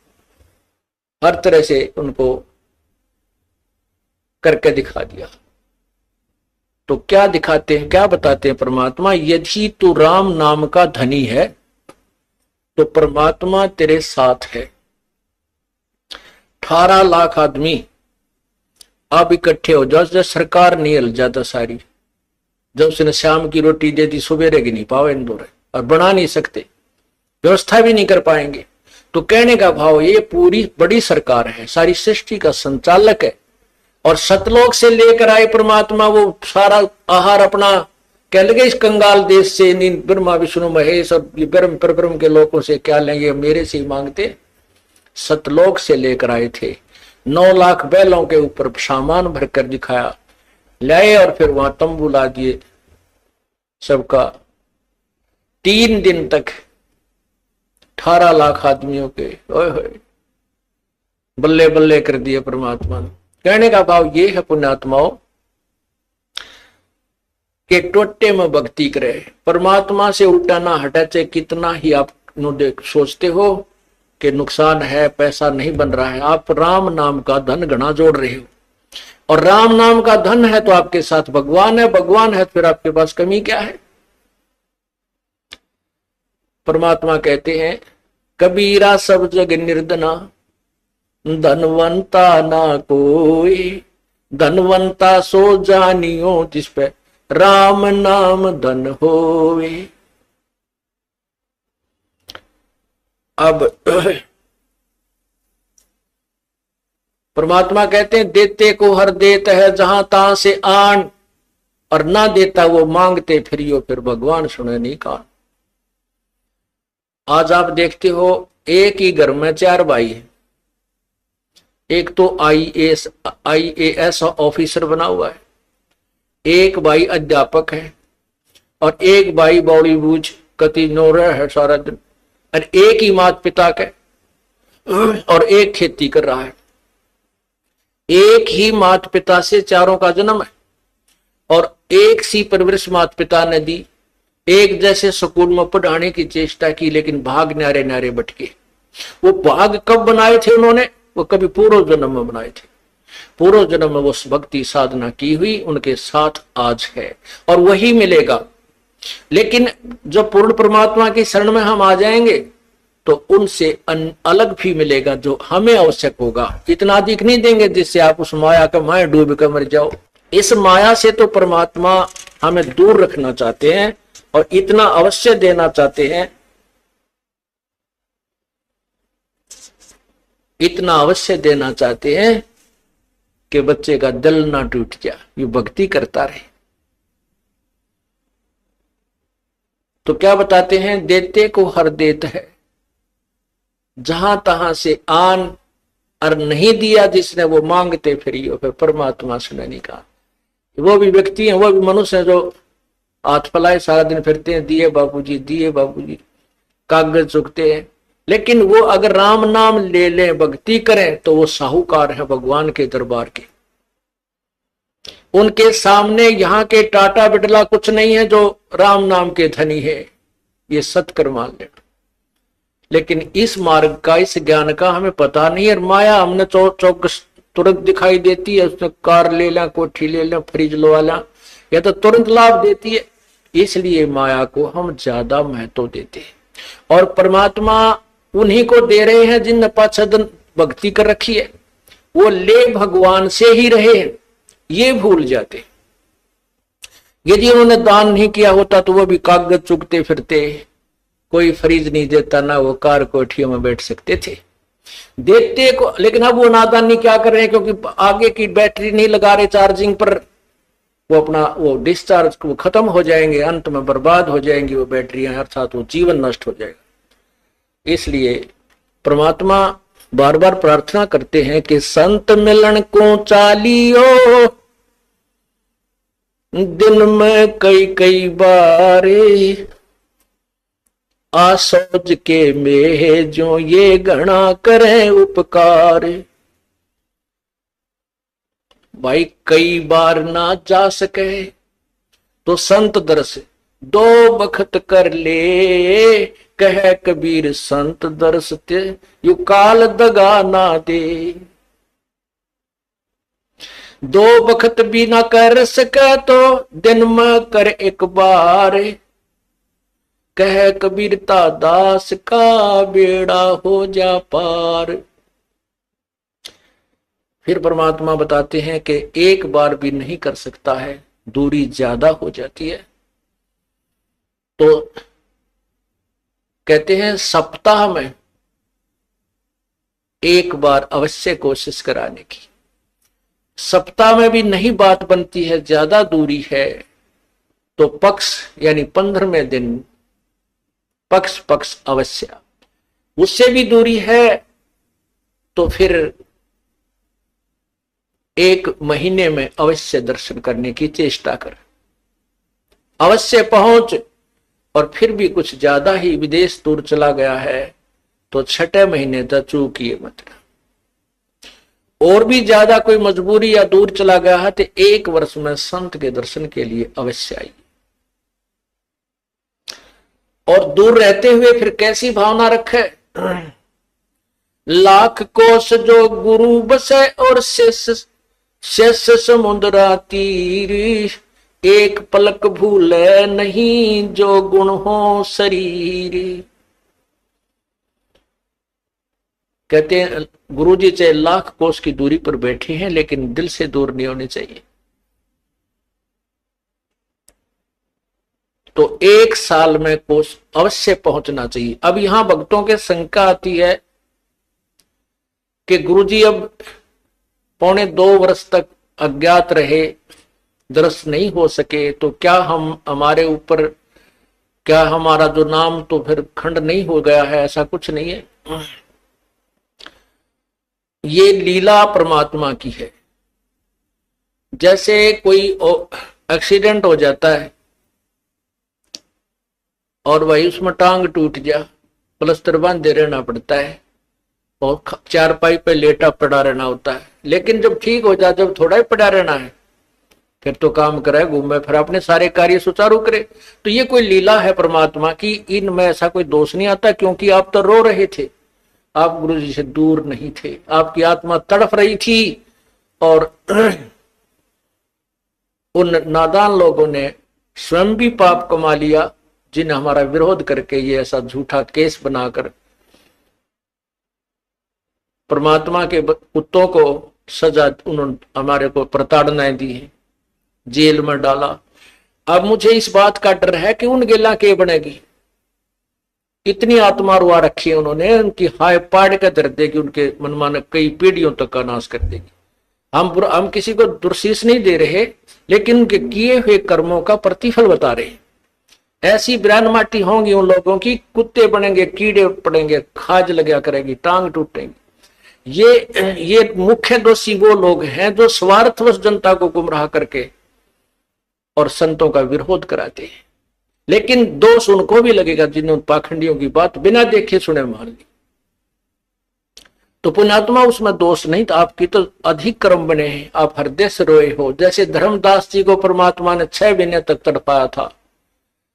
[SPEAKER 1] हर तरह से उनको करके दिखा दिया। तो क्या दिखाते हैं, क्या बताते हैं परमात्मा? यदि तू राम नाम का धनी है तो परमात्मा तेरे साथ है। 18 लाख आदमी आप इकट्ठे हो जाओ, जब सरकार नहीं हिल जाता सारी, जब उसने शाम की रोटी दे दी, सुबेरे की नहीं पावे इंदौर, और बना नहीं सकते, व्यवस्था भी नहीं कर पाएंगे। तो कहने का भाव, ये पूरी बड़ी सरकार है, सारी सृष्टि का संचालक है, और सतलोक से लेकर आए परमात्मा वो सारा आहार अपना कह लगे इस कंगाल देश से, ब्रह्मा विष्णु महेश और ब्रह्म परब्रह्म के लोगों से क्या लेंगे, मेरे से ही मांगते। सतलोक से लेकर आए थे, 9 लाख बैलों के ऊपर सामान भरकर दिखाया, लाए और फिर वहां तंबू ला दिए सबका। 3 दिन तक 18 लाख आदमियों के ओए होए बल्ले बल्ले कर दिए परमात्मा ने। कहने का भाव ये है पुण्यात्माओं के टोटे में भक्ति करे, परमात्मा से उल्टा ना हटा, चाहे कितना ही आप सोचते हो कि नुकसान है, पैसा नहीं बन रहा है, आप राम नाम का धन घना जोड़ रहे हो, और राम नाम का धन है तो आपके साथ भगवान है, भगवान है तो फिर आपके पास कमी क्या है? परमात्मा कहते हैं कबीरा सब जग निर्धना, धनवंता ना कोई, धनवंता सो जानियो जिस पे राम नाम धन होवे। अब परमात्मा कहते हैं देते को हर देत है जहां तहां से आन, और ना देता वो मांगते फिरियो फिर भगवान सुने नहीं कान। आज आप देखते हो एक ही घर में 4 भाई है, एक तो आईएएस ऑफिसर बना हुआ है, एक भाई अध्यापक है, और एक भाई बॉलीवुड कति नोरा है सारा दिन, और एक ही माता पिता के, और एक खेती कर रहा है। एक ही माता पिता से चारों का जन्म है, और एक सी परवरिश माता पिता ने दी, एक जैसे स्कूल में पढ़ाने की चेष्टा की, लेकिन भाग न्यारे न्यारे बटके। वो भाग कब बनाए थे उन्होंने? वो कभी पूर्व जन्म में बनाए थे। पूर्व जन्म में वो भक्ति साधना की हुई उनके साथ आज है, और वही मिलेगा। लेकिन जब पूर्ण परमात्मा की शरण में हम आ जाएंगे तो उनसे अलग भी मिलेगा जो हमें आवश्यक होगा। इतना अधिक नहीं देंगे जिससे आप उस माया का माया डूब कर मर जाओ। इस माया से तो परमात्मा हमें दूर रखना चाहते हैं, और इतना अवश्य देना चाहते हैं, इतना अवश्य देना चाहते हैं कि बच्चे का दिल ना टूट जाए, ये भक्ति करता रहे। तो क्या बताते हैं? देते को हर देत है जहां तहां से आन, और नहीं दिया जिसने वो मांगते फिरियो फिर परमात्मा सुने नहीं कहा। वो भी व्यक्ति हैं, वो भी मनुष्य हैं जो हाथ फैलाए सारा दिन फिरते हैं, दिए बाबूजी, कागज चुकते हैं। लेकिन वो अगर राम नाम ले लें, भक्ति करें, तो वो साहूकार है भगवान के दरबार के। उनके सामने यहाँ के टाटा बिरला कुछ नहीं है जो राम नाम के धनी है, ये सत्कर मान लेना। लेकिन इस मार्ग का, इस ज्ञान का हमें पता नहीं है। माया हमने चौकस तुरंत दिखाई देती है, उसने कार ले लें, कोठी ले लें, फ्रिज लगा लें, या तो तुरंत लाभ देती है। इसलिए माया को हम ज्यादा महत्व देते हैं, और परमात्मा उन्हीं को दे रहे हैं जिनने 5-6 दिन भक्ति कर रखी है। वो ले भगवान से ही रहे हैं, ये भूल जाते। यदि उन्होंने दान नहीं किया होता तो वो भी कागज चुगते फिरते, कोई फ्रिज नहीं देता ना वो कार कोठियों में बैठ सकते थे। देते को, लेकिन अब वो नादानी क्या कर रहे हैं, क्योंकि आगे की बैटरी नहीं लगा रहे चार्जिंग पर, वो अपना वो डिस्चार्ज वो खत्म हो जाएंगे, अंत में बर्बाद हो जाएंगी वो बैटरियां, अर्थात वो जीवन नष्ट हो जाएगा। इसलिए परमात्मा बार बार प्रार्थना करते हैं कि संत मिलन को चालियो, दिन में कई बारे, आसोज के में जो ये गणा करें उपकार। भाई कई बार ना जा सके तो संत दर्श 2 बखत कर ले, कह कबीर संत दर्श ते यू काल दगा ना दे। 2 बखत भी ना कर सके तो दिन में कर एक बार, कह कबीरता दास का बेड़ा हो जा पार। फिर परमात्मा बताते हैं कि एक बार भी नहीं कर सकता है, दूरी ज्यादा हो जाती है। तो कहते हैं सप्ताह में एक बार अवश्य कोशिश कराने की। सप्ताह में भी नहीं बात बनती है, ज्यादा दूरी है, तो पक्ष यानी 15वें दिन पक्ष अवश्य। उससे भी दूरी है तो फिर 1 महीने में अवश्य दर्शन करने की चेष्टा कर, अवश्य पहुंच। और फिर भी कुछ ज्यादा ही विदेश दूर चला गया है तो 6 महीने तक चूकिए मत। और भी ज्यादा कोई मजबूरी या दूर चला गया है तो 1 वर्ष में संत के दर्शन के लिए अवश्य आइए। और दूर रहते हुए फिर कैसी भावना रखे? लाख कोस जो गुरु बसे और शेष समुद्रा तीर, एक पलक भूले नहीं जो गुण हो शरीर। कहते हैं गुरुजी चाहे लाख कोस की दूरी पर बैठे हैं लेकिन दिल से दूर नहीं होनी चाहिए। तो 1 साल में कोस अवश्य पहुंचना चाहिए। अब यहां भक्तों के शंका आती है कि गुरुजी अब 1.25 वर्ष तक अज्ञात रहे, दर्शन नहीं हो सके, तो क्या हम हमारे ऊपर, क्या हमारा जो नाम तो फिर खंड नहीं हो गया है? ऐसा कुछ नहीं है। ये लीला परमात्मा की है। जैसे कोई एक्सीडेंट हो जाता है और वही उसमें टांग टूट जा, प्लास्टर बांधे रहना पड़ता है और चारपाई पे लेटा पड़ा रहना होता है। लेकिन जब ठीक हो जाए, जब थोड़ा ही पड़ा रहना है, फिर तो काम करे, घूमे, फिर अपने सारे कार्य सुचारू करे। तो ये कोई लीला है परमात्मा की, इनमें ऐसा कोई दोष नहीं आता। क्योंकि आप तो रो रहे थे, आप गुरु जी से दूर नहीं थे, आपकी आत्मा तड़फ रही थी और उन नादान लोगों ने स्वयं भी पाप कमा लिया, जिन्हें हमारा विरोध करके ये ऐसा झूठा केस बनाकर परमात्मा के कुत्तों को सजा, उन्होंने हमारे को प्रताड़नाएं दी है, जेल में डाला। अब मुझे इस बात का डर है कि उन गेला के बनेगी। इतनी आत्मा रुआ रखी है उन्होंने, उनकी हाय पाड़ का दर देगी, उनके मनमान कई पीढ़ियों तक का नाश कर देगी। हम किसी को दुर्शीष नहीं दे रहे, लेकिन उनके किए हुए कर्मों का प्रतिफल बता रहे हैं। ऐसी बिरान माटी होंगी उन लोगों की, कुत्ते बनेंगे, कीड़े पड़ेंगे, खाज लगा करेगी, टांग टूटेंगी। ये मुख्य दोषी वो लोग हैं जो स्वार्थवश जनता को गुमराह करके और संतों का विरोध कराते हैं। लेकिन दोष उनको भी लगेगा जिन्होंने पाखंडियों की बात बिना देखे सुने मान ली। तो पुण्यात्मा उसमें दोष नहीं था, आपकी तो अधिक कर्म बने हैं, आप हृदय से रोए हो। जैसे धर्मदास जी को परमात्मा ने 6 महीने तक तड़पाया था,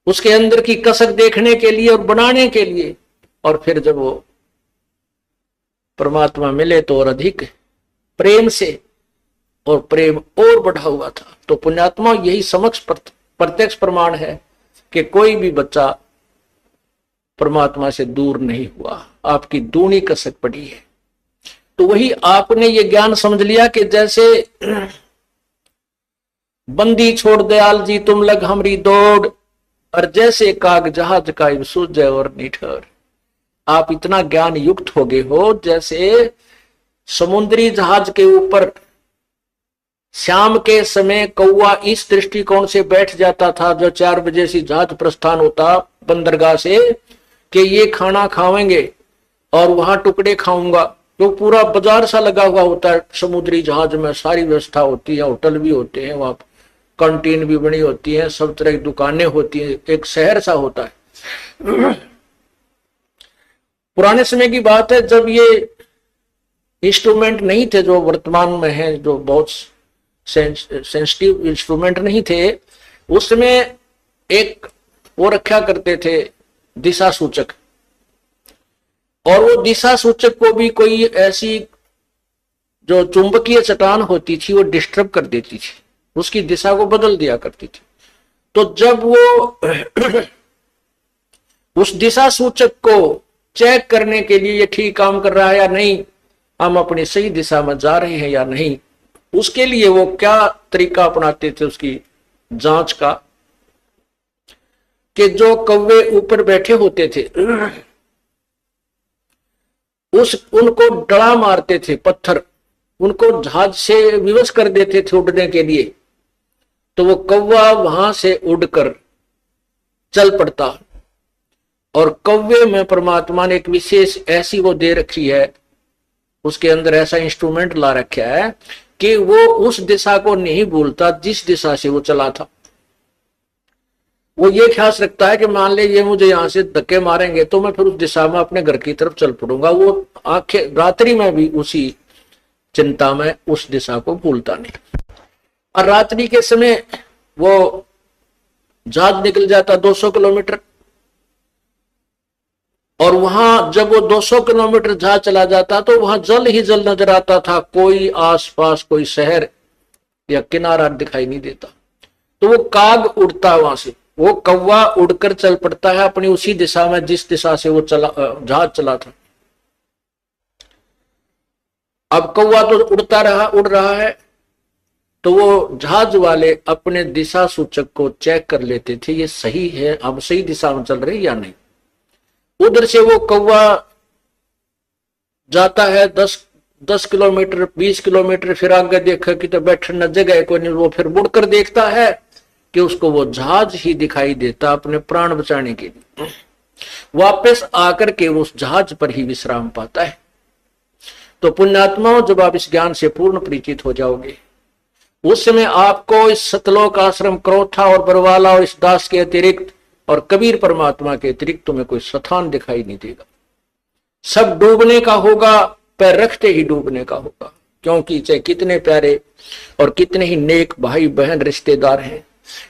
[SPEAKER 1] उसके अंदर की कसक देखने के लिए और बनाने के लिए, और फिर जब वो परमात्मा मिले तो और अधिक प्रेम से, और प्रेम और बढ़ा हुआ था। तो पुण्यात्मा यही समक्ष प्रत्यक्ष प्रमाण है कि कोई भी बच्चा परमात्मा से दूर नहीं हुआ, आपकी दूनी कसक पड़ी है। तो वही आपने ये ज्ञान समझ लिया कि जैसे बंदी छोड़ दयाल जी तुम लग हमरी दौड़, और जैसे काग जहाज का सूझ और निठर। आप इतना ज्ञान युक्त हो गए हो जैसे समुद्री जहाज के ऊपर शाम के समय कौवा इस दृष्टिकोण से बैठ जाता था, जो 4 बजे से जहाज प्रस्थान होता बंदरगाह से, कि ये खाना खाएंगे और वहां टुकड़े खाऊंगा। तो पूरा बाजार सा लगा हुआ होता है समुद्री जहाज में, सारी व्यवस्था होती है, होटल भी होते हैं, वहां कैंटीन भी बनी होती है, सब तरह की दुकानें होती हैं, एक शहर सा होता है। पुराने समय की बात है जब ये इंस्ट्रूमेंट नहीं थे जो वर्तमान में है, जो बहुत सेंसिटिव इंस्ट्रूमेंट नहीं थे, उसमें एक वो रखा करते थे दिशा सूचक, और वो दिशा सूचक को भी कोई ऐसी जो चुंबकीय चट्टान होती थी वो डिस्टर्ब कर देती थी, उसकी दिशा को बदल दिया करती थी। तो जब वो उस दिशा सूचक को चेक करने के लिए ये ठीक काम कर रहा है या नहीं, हम अपनी सही दिशा में जा रहे हैं या नहीं, उसके लिए वो क्या तरीका अपनाते थे उसकी जांच का, कि जो कौवे ऊपर बैठे होते थे उनको डड़ा मारते थे पत्थर, उनको जहाज से विवश कर देते थे उड़ने के लिए, तो वो कौवा वहां से उड़कर चल पड़ता। और कौवे में परमात्मा ने एक विशेष ऐसी वो दे रखी है, उसके अंदर ऐसा इंस्ट्रूमेंट ला रखा है कि वो उस दिशा को नहीं भूलता जिस दिशा से वो चला था। वो ये ख्याल रखता है कि मान ले ये मुझे यहां से धक्के मारेंगे तो मैं फिर उस दिशा में अपने घर की तरफ चल पड़ूंगा। वो आंखें रात्रि में भी उसी चिंता में उस दिशा को भूलता नहीं। और रात्रि के समय वो जहाज निकल जाता 200 किलोमीटर, और वहां जब वो 200 किलोमीटर जहाज चला जाता तो वहां जल ही जल नजर आता था, कोई आसपास कोई शहर या किनारा दिखाई नहीं देता। तो वो काग उड़ता वहां से, वो कौवा उड़कर चल पड़ता है अपनी उसी दिशा में जिस दिशा से वो जहाज चला था। अब कौवा तो उड़ रहा है, तो वो जहाज वाले अपने दिशा सूचक को चेक कर लेते थे, ये सही है, अब सही दिशा में चल रही या नहीं। उधर से वो कौवा जाता है 10 किलोमीटर 20 किलोमीटर, फिर आगे देखा कि तो बैठने जगह कोई नहीं, वो फिर मुड़कर देखता है कि उसको वो जहाज ही दिखाई देता अपने प्राण बचाने के लिए। वापस आकर के वो उस जहाज पर ही विश्राम पाता है। तो पुण्यात्माओं, जब आप इस ज्ञान से पूर्ण परिचित हो जाओगे, उस समय आपको इस सतलोक आश्रम क्रोथा और बरवाला और इस दास के अतिरिक्त और कबीर परमात्मा के अतिरिक्त तुम्हें कोई स्थान दिखाई नहीं देगा। सब डूबने का होगा, पैर रखते ही डूबने का होगा, क्योंकि चाहे कितने प्यारे और कितने ही नेक भाई बहन रिश्तेदार हैं,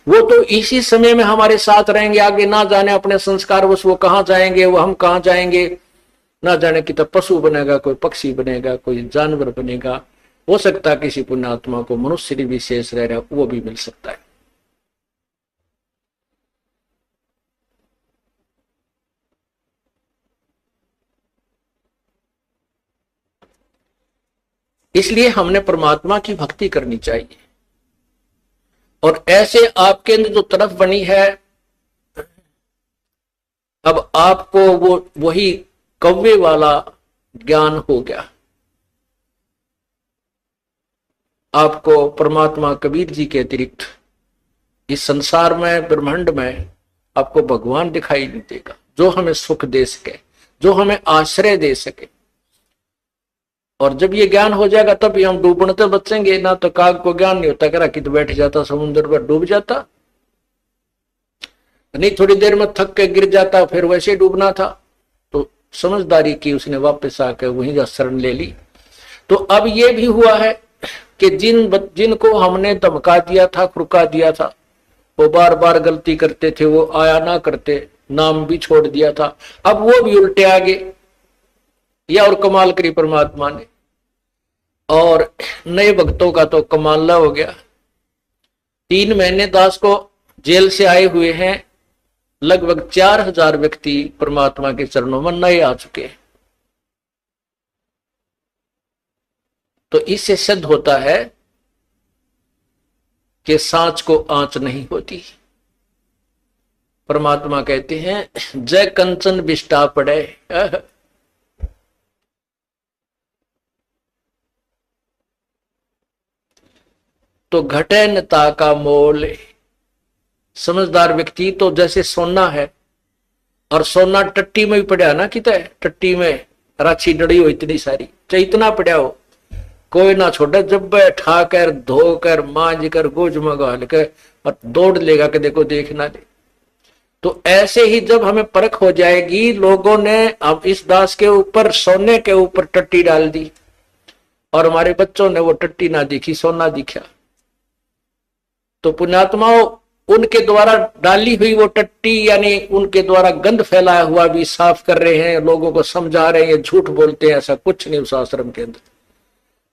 [SPEAKER 1] वो तो इसी समय में हमारे साथ रहेंगे। आगे ना जाने अपने संस्कार वो कहाँ जाएंगे, वो हम कहाँ जाएंगे, ना जाने कि तब पशु बनेगा, कोई पक्षी बनेगा, कोई जानवर बनेगा। हो सकता है किसी पुण्यात्मा को मनुष्य विशेष रह रहा, वो भी मिल सकता है। इसलिए हमने परमात्मा की भक्ति करनी चाहिए। और ऐसे आपके अंदर जो तरफ बनी है, अब आपको वो वही कौवे वाला ज्ञान हो गया। आपको परमात्मा कबीर जी के अतिरिक्त इस संसार में, ब्रह्मांड में आपको भगवान दिखाई नहीं देगा, जो हमें सुख दे सके, जो हमें आश्रय दे सके। और जब ये ज्ञान हो जाएगा तब ही हम डूबने तो बचेंगे। ना तो काग को ज्ञान नहीं होता, करा कि तो बैठ जाता समुद्र पर, डूब जाता नहीं, थोड़ी देर में थक के गिर जाता, फिर वैसे डूबना था। तो समझदारी की उसने, वापस आकर वहीं जा शरण ले ली। तो अब ये भी हुआ है कि जिनको हमने धमका दिया था, खुरका दिया था, वो बार बार गलती करते थे, वो आया ना करते, नाम भी छोड़ दिया था, अब वो भी उल्टे आ गए। या और कमाल करी परमात्मा ने, और नए भक्तों का तो कमाल हो गया। 3 महीने दास को जेल से आए हुए हैं, लगभग 4000 व्यक्ति परमात्मा के चरणों में नए आ चुके हैं। तो इससे सिद्ध होता है कि सांच को आंच नहीं होती। परमात्मा कहते हैं, जय कंचन बिष्टा पड़े। तो घटे नता का मोल। समझदार व्यक्ति तो जैसे सोना है, और सोना टट्टी में भी पड़ा ना, कितना टट्टी में राछी डड़ी हो इतनी सारी, चाहे इतना पड़ा हो, कोई ना छोड़े, जब बैठा कर धोकर मांझ कर गोज मंगा लेकर और दौड़ लेगा कि देखो देखना दे। तो ऐसे ही जब हमें परख हो जाएगी, लोगों ने अब इस दास के ऊपर सोने के ऊपर टट्टी डाल दी, और हमारे बच्चों ने वो टट्टी ना दिखी, सोना दिखा। तो पुण्यात्माओं, उनके द्वारा डाली हुई वो टट्टी, यानी उनके द्वारा गंद फैलाया हुआ भी साफ कर रहे हैं, लोगों को समझा रहे हैं, झूठ बोलते हैं, ऐसा कुछ नहीं उस आश्रम के अंदर,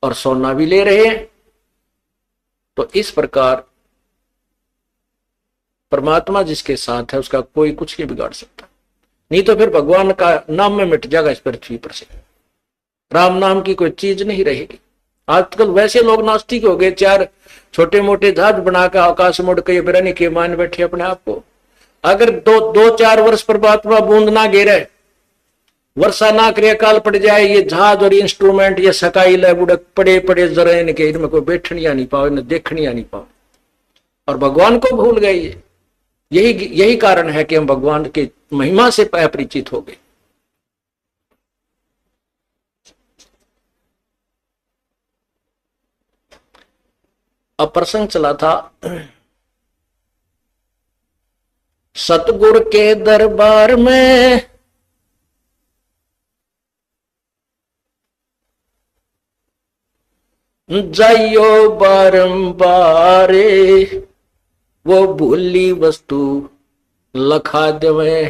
[SPEAKER 1] और सोना भी ले रहे हैं। तो इस प्रकार परमात्मा जिसके साथ है, उसका कोई कुछ नहीं बिगाड़ सकता। नहीं तो फिर भगवान का नाम में मिट जाएगा इस पृथ्वी पर से, राम नाम की कोई चीज नहीं रहेगी। आजकल वैसे लोग नास्तिक हो गए, 4 छोटे मोटे जहाज बनाकर आकाश मुड़ के बिरानी के मान बैठे अपने आप को। अगर 2-4 वर्ष परमात्मा बूंद ना गिरे, वर्षा ना करे, काल पड़ जाए, ये जहाज और इंस्ट्रूमेंट ये सकाई ले बुड़क पड़े पड़े जरा, इनके इनमें कोई बैठनिया नहीं पाओ, इन्हें देखनिया नहीं पाओ, और भगवान को भूल गए। यही कारण है कि हम भगवान की महिमा से अपरिचित हो गए। अब प्रसंग चला था, सतगुरु के दरबार में जाइयो बारंबारे, वो भूली वस्तु लखा देवे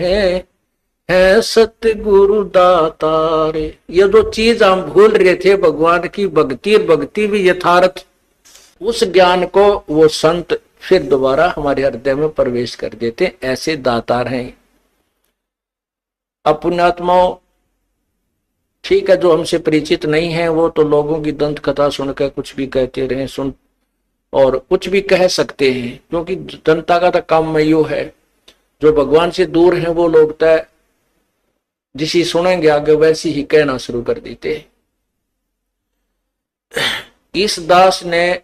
[SPEAKER 1] है सतगुरु दातारे। ये जो चीज हम भूल रहे थे, भगवान की भक्ति, भक्ति भी यथार्थ, उस ज्ञान को वो संत फिर दोबारा हमारे हृदय में प्रवेश कर देते, ऐसे दातार हैं। अब पुण्यात्माओं, ठीक है, जो हमसे परिचित नहीं है वो तो लोगों की दंत कथा सुनकर कुछ भी कहते रहे, सुन और कुछ भी कह सकते हैं, क्योंकि जनता का तो काम में यो है। जो भगवान से दूर हैं वो लोग तो जिसी सुनेंगे आगे वैसी ही कहना शुरू कर देते हैं। इस दास ने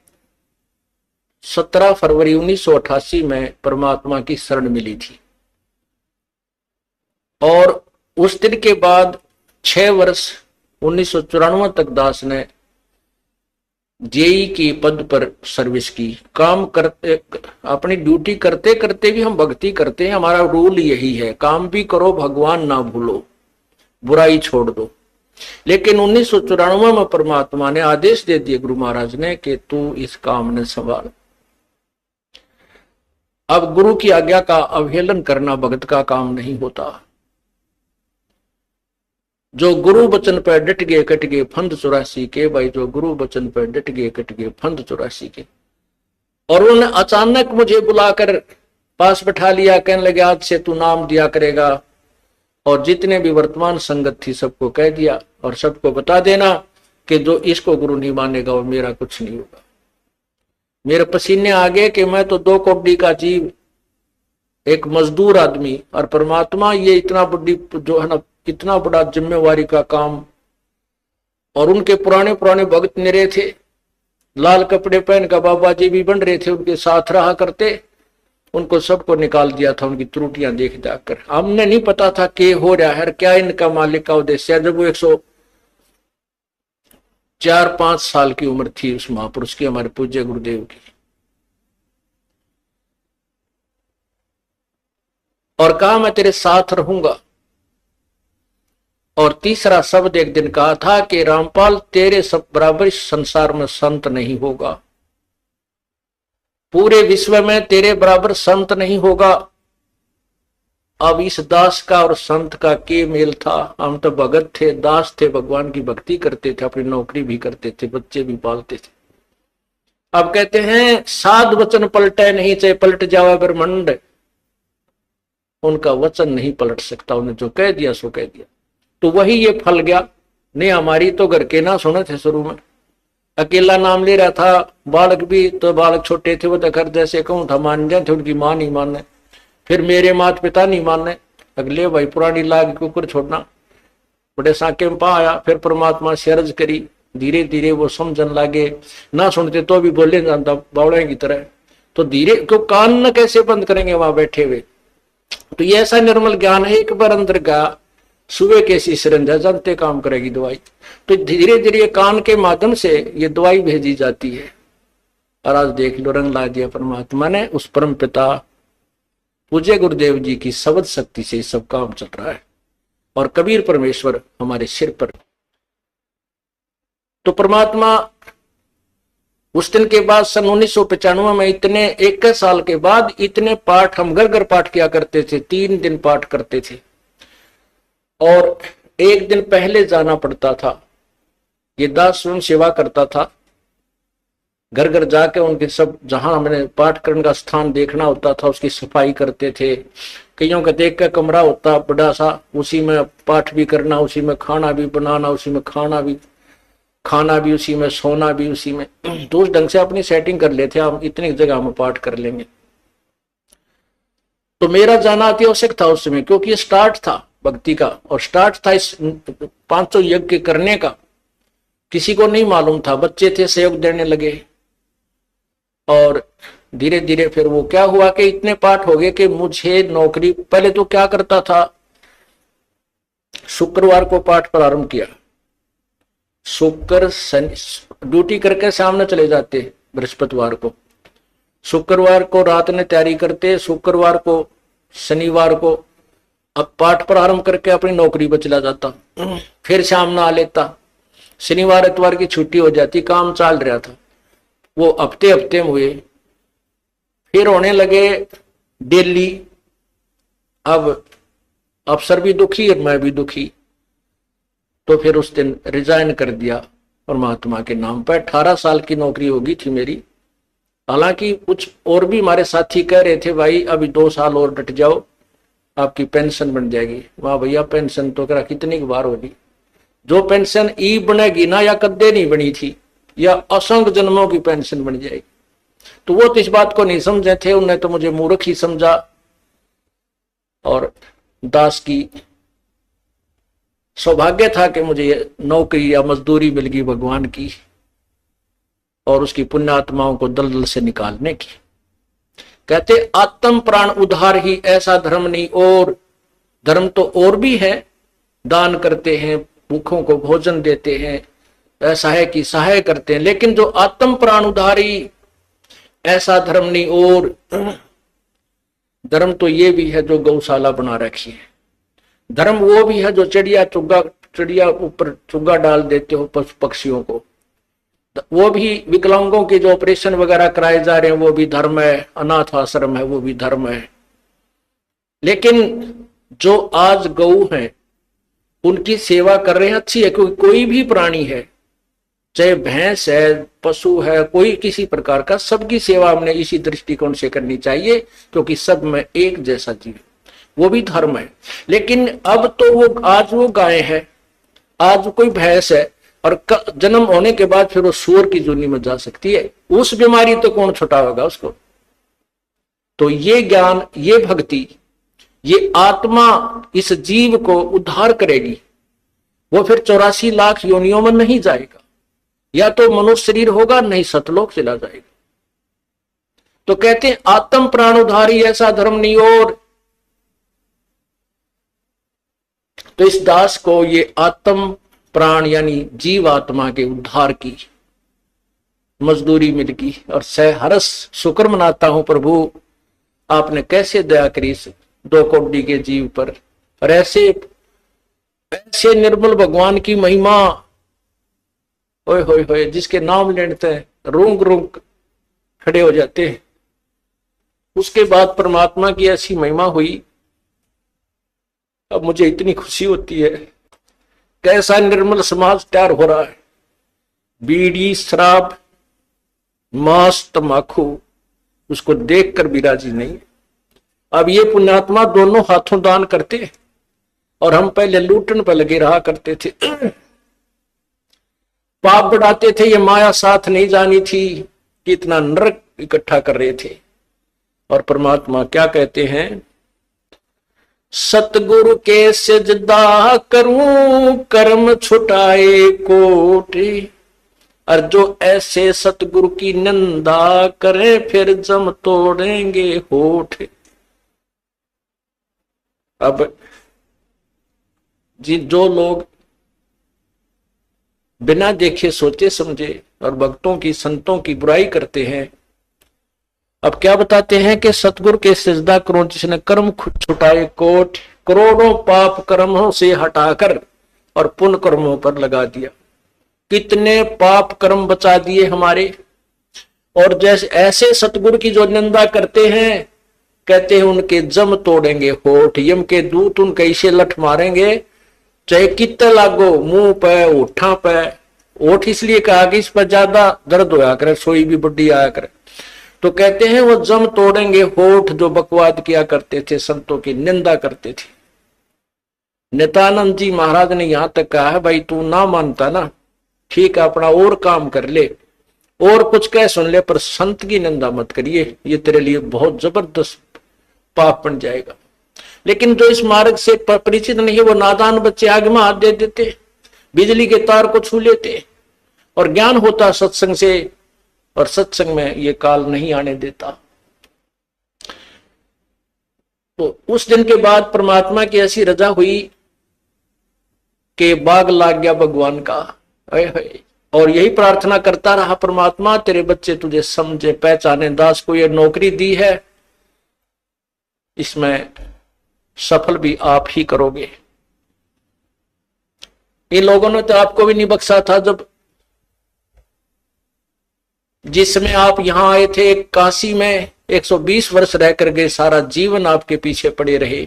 [SPEAKER 1] 17 फरवरी 1988 में परमात्मा की शरण मिली थी और उस दिन के बाद 6 वर्ष 1994 तक दास ने जेई की पद पर सर्विस की। काम करते, अपनी ड्यूटी करते करते भी हम भक्ति करते हैं। हमारा रूल यही है, काम भी करो भगवान ना भूलो, बुराई छोड़ दो। लेकिन 1994 में परमात्मा ने आदेश दे दिए गुरु महाराज ने कि तू इस काम ने संभाल। अब गुरु की आज्ञा का अवहेलन करना भगत का काम नहीं होता। जो गुरु वचन पर डट गए कट गए फंद 84 के, भाई जो गुरु वचन पर डट गए कट गए फंद 84 के। और उन्होंने अचानक मुझे बुलाकर पास बैठा लिया, कहने लगे आज से तू नाम दिया करेगा और जितने भी वर्तमान संगत थी सबको कह दिया और सबको बता देना कि जो इसको गुरु नहीं मानेगा वो मेरा कुछ नहीं होगा। मेरे पसीने आ गए कि मैं तो 2 कौड़ी का जीव, एक मजदूर आदमी, और परमात्मा ये इतना बड़ी जो है ना, इतना बड़ा जिम्मेवारी का काम। और उनके पुराने पुराने भक्त निरे थे, लाल कपड़े पहन कर बाबा जी भी बन रहे थे, उनके साथ रहा करते। उनको सबको निकाल दिया था उनकी त्रुटियां देख जाकर। हमने नहीं पता था कि हो रहा है क्या इनका मालिक का उद्देश्य है। जब वो 104-5 साल की उम्र थी उस महापुरुष की, हमारे पूज्य गुरुदेव की, और कहा मैं तेरे साथ रहूंगा। और तीसरा शब्द एक दिन कहा था कि रामपाल तेरे सब बराबर इस संसार में संत नहीं होगा, पूरे विश्व में तेरे बराबर संत नहीं होगा। अब इस दास का और संत का के मेल था। हम तो भगत थे, दास थे, भगवान की भक्ति करते थे, अपनी नौकरी भी करते थे, बच्चे भी पालते थे। अब कहते हैं साध वचन पलटे नहीं, चाहे पलट जावे ब्रह्मंड, उनका वचन नहीं पलट सकता। उन्हें जो कह दिया सो कह दिया। तो वही ये फल गया। नहीं हमारी तो घर के ना सुने थे, शुरू में अकेला नाम ले रहा था। बालक भी तो बालक छोटे थे, वो तो घर जैसे कहूँ था मान जाए थे, उनकी माँ नहीं मानने, फिर मेरे माता पिता नहीं मानने। अगले भाई पुरानी लाग के ऊपर छोड़ना, बड़े साके में पा आया। फिर परमात्मा से अर्ज करी, धीरे धीरे वो समझन लागे। ना सुनते तो भी बोले जानता बावड़े की तरह। तो धीरे क्यों कान न कैसे बंद करेंगे वहां बैठे हुए। तो ये ऐसा निर्मल ज्ञान है, एक बार अंदर का सुबह कैसी सिरंजा जानते काम करेगी दवाई। तो धीरे धीरे कान के माध्यम से ये दवाई भेजी जाती है। और आज देख लो रंग ला दिया परमात्मा ने। उस परम पिता पूज्य गुरुदेव जी की शब्द शक्ति से सब काम चल रहा है और कबीर परमेश्वर हमारे सिर पर। तो परमात्मा उस दिन के बाद सन 1995 में इतने 21 साल के बाद इतने पाठ हम घर घर पाठ किया करते थे। 3 दिन पाठ करते थे और 1 दिन पहले जाना पड़ता था। ये दास स्वयं सेवा करता था, घर घर जाके उनके सब जहां हमने पाठ करने का स्थान देखना होता था उसकी सफाई करते थे। कईयों का देख कर कमरा होता बड़ा सा, उसी में पाठ भी करना, उसी में खाना भी बनाना, उसी में खाना भी उसी में, सोना भी उसी में। तो उस ढंग से अपनी सेटिंग कर लेते हम, इतनी जगह में पाठ कर लेंगे। तो मेरा जाना अति आवश्यक था उस समय, क्योंकि ये स्टार्ट था भक्ति का और स्टार्ट था इस 500 यज्ञ करने का। किसी को नहीं मालूम था, बच्चे थे सहयोग देने लगे। और धीरे धीरे फिर वो क्या हुआ कि इतने पाठ हो गए कि मुझे नौकरी, पहले तो क्या करता था, शुक्रवार को पाठ प्रारंभ किया। शुक्र शनि ड्यूटी करके सामने चले जाते बृहस्पतिवार को, शुक्रवार को रात में तैयारी करते, शुक्रवार को शनिवार को अब पाठ प्रारंभ करके अपनी नौकरी पर चला जाता, फिर शाम ना आ लेता। शनिवार इतवार की छुट्टी हो जाती, काम चल रहा था। वो हफ्ते में हुए, फिर होने लगे डेली। अब अफसर भी दुखी और मैं भी दुखी, तो फिर उस दिन रिजाइन कर दिया परमात्मा के नाम पर। 18 साल की नौकरी होगी थी मेरी। हालांकि कुछ और भी हमारे साथी कह रहे थे भाई अभी 2 साल और डट जाओ, आपकी पेंशन बन जाएगी। वाह भैया पेंशन तो करा कितनी बार होगी, जो पेंशन ई बनेगी ना, या कद्दे नहीं बनी थी, या असंख्य जन्मों की पेंशन बन जाएगी। तो वो तो इस बात को नहीं समझे थे, उन्हें तो मुझे मूर्ख ही समझा। और दास की सौभाग्य था कि मुझे नौकरी या मजदूरी मिल गई भगवान की, और उसकी पुण्यात्माओं को दलदल से निकालने की। कहते आत्म प्राण उद्धार ही ऐसा धर्म नहीं, और धर्म तो और भी है, दान करते हैं, भूखों को भोजन देते हैं, असहाय की सहाय करते हैं, लेकिन जो आत्म प्राण उद्धारी ऐसा धर्म नहीं। और धर्म तो ये भी है जो गौशाला बना रखी है, धर्म वो भी है जो चिड़िया ऊपर चुग्गा डाल देते हो पशु पक्षियों को, वो भी विकलांगों के जो ऑपरेशन वगैरह कराए जा रहे हैं वो भी धर्म है, अनाथ आश्रम है वो भी धर्म है। लेकिन जो आज गऊ हैं उनकी सेवा कर रहे हैं, अच्छी है, क्योंकि कोई भी प्राणी है, चाहे भैंस है, पशु है, कोई किसी प्रकार का, सबकी सेवा हमने इसी दृष्टिकोण से करनी चाहिए, क्योंकि सब में एक जैसा जीव, वो भी धर्म है। लेकिन अब तो वो आज वो गाय है, आज कोई भैंस है, और जन्म होने के बाद फिर वो सूअर की जूनी में जा सकती है, उस बीमारी तो कौन छुटाएगा उसको। तो ये ज्ञान, ये भक्ति, ये आत्मा इस जीव को उद्धार करेगी। वो फिर 84 लाख योनियों में नहीं जाएगा, या तो मनुष्य शरीर होगा, नहीं सतलोक चला जाएगा। तो कहते हैं आत्म प्राण उद्धारी ऐसा धर्म नहीं। और तो इस दास को ये आत्म प्राण यानी जीव आत्मा के उद्धार की मजदूरी मिल गई, और सहरस शुक्र मनाता हूं प्रभु, आपने कैसे दया करी इस 2 कोटि के जीव पर। और ऐसे निर्मल भगवान की महिमा, ओए होए होए, जिसके नाम लेते हैं रूंग रूंग खड़े हो जाते हैं। उसके बाद परमात्मा की ऐसी महिमा हुई, अब मुझे इतनी खुशी होती है। कैसा निर्मल समाज तैयार हो रहा है। बीड़ी, शराब, मांस, तंबाकू, उसको देखकर भी राजी नहीं। अब ये पुण्यात्मा दोनों हाथों दान करते, और हम पहले लूटन पर लगे रहा करते थे, पाप बढ़ाते थे, ये माया साथ नहीं जानी थी कि इतना नरक इकट्ठा कर रहे थे। और परमात्मा क्या कहते हैं, सतगुरु के सजदा करूं कर्म छुटाए कोटि, और जो ऐसे सतगुरु की निंदा करे फिर जम तोड़ेंगे होठ। अब जो लोग बिना देखे सोचे समझे और भक्तों की संतों की बुराई करते हैं, अब क्या बताते हैं कि सतगुरु के सजदा करो जिसने कर्म छुटाए कोट, करोड़ों पाप कर्मों से हटाकर और पुण्य कर्मों पर लगा दिया। कितने पाप कर्म बचा दिए हमारे। और जैसे ऐसे सतगुरु की जो निंदा करते हैं, कहते हैं उनके जम तोड़ेंगे होठ, यम के दूत उनके इसे लठ मारेंगे, चाहे कितने लागो, मुंह पे, होठा पे। होठ इसलिए कहा कि इस पर ज्यादा दर्द होया करे, सोई भी बुढ़ी आया करे। तो कहते हैं वो जम तोड़ेंगे होठ जो बकवाद किया करते थे, संतों की निंदा करते थे। नित्यानंद जी महाराज ने यहां तक कहा है, भाई तू ना मानता ना, ठीक है अपना और काम कर ले, और कुछ कह सुन ले, पर संत की निंदा मत करिए, ये तेरे लिए बहुत जबरदस्त पाप बन जाएगा। लेकिन जो इस मार्ग से परिचित नहीं है, वो नादान बच्चे आगे में हाथ दे देते, बिजली के तार को छू लेते। और ज्ञान होता सत्संग से, और सत्संग में ये काल नहीं आने देता। तो उस दिन के बाद परमात्मा की ऐसी रजा हुई कि बाग लाग गया भगवान का। और यही प्रार्थना करता रहा, परमात्मा तेरे बच्चे तुझे समझे पहचाने, दास को ये नौकरी दी है, इसमें सफल भी आप ही करोगे। इन लोगों ने तो आपको भी नहीं बख्शा था, जब जिसमें आप यहां आए थे काशी में 120 वर्ष रह कर गए, सारा जीवन आपके पीछे पड़े रहे।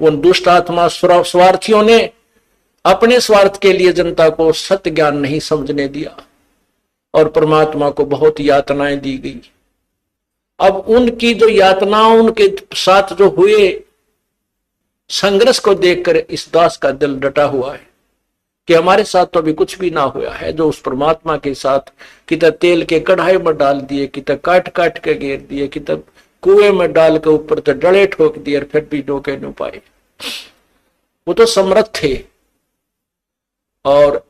[SPEAKER 1] उन दुष्ट आत्मा स्वार्थियों ने अपने स्वार्थ के लिए जनता को सत्य ज्ञान नहीं समझने दिया, और परमात्मा को बहुत यातनाएं दी गई। अब उनकी जो यातनाओं, उनके साथ जो हुए संघर्ष को देखकर इस दास का दिल डटा हुआ है कि हमारे साथ तो अभी कुछ भी ना हुआ है, जो उस परमात्मा के साथ कितना तेल के कढ़ाई में डाल दिए, कितना काट काट के घेर दिए, कितना कुएं में डाल के ऊपर तो डले ठोक दिए और फिर भी डोके नहीं पाए। वो तो समर्थ थे और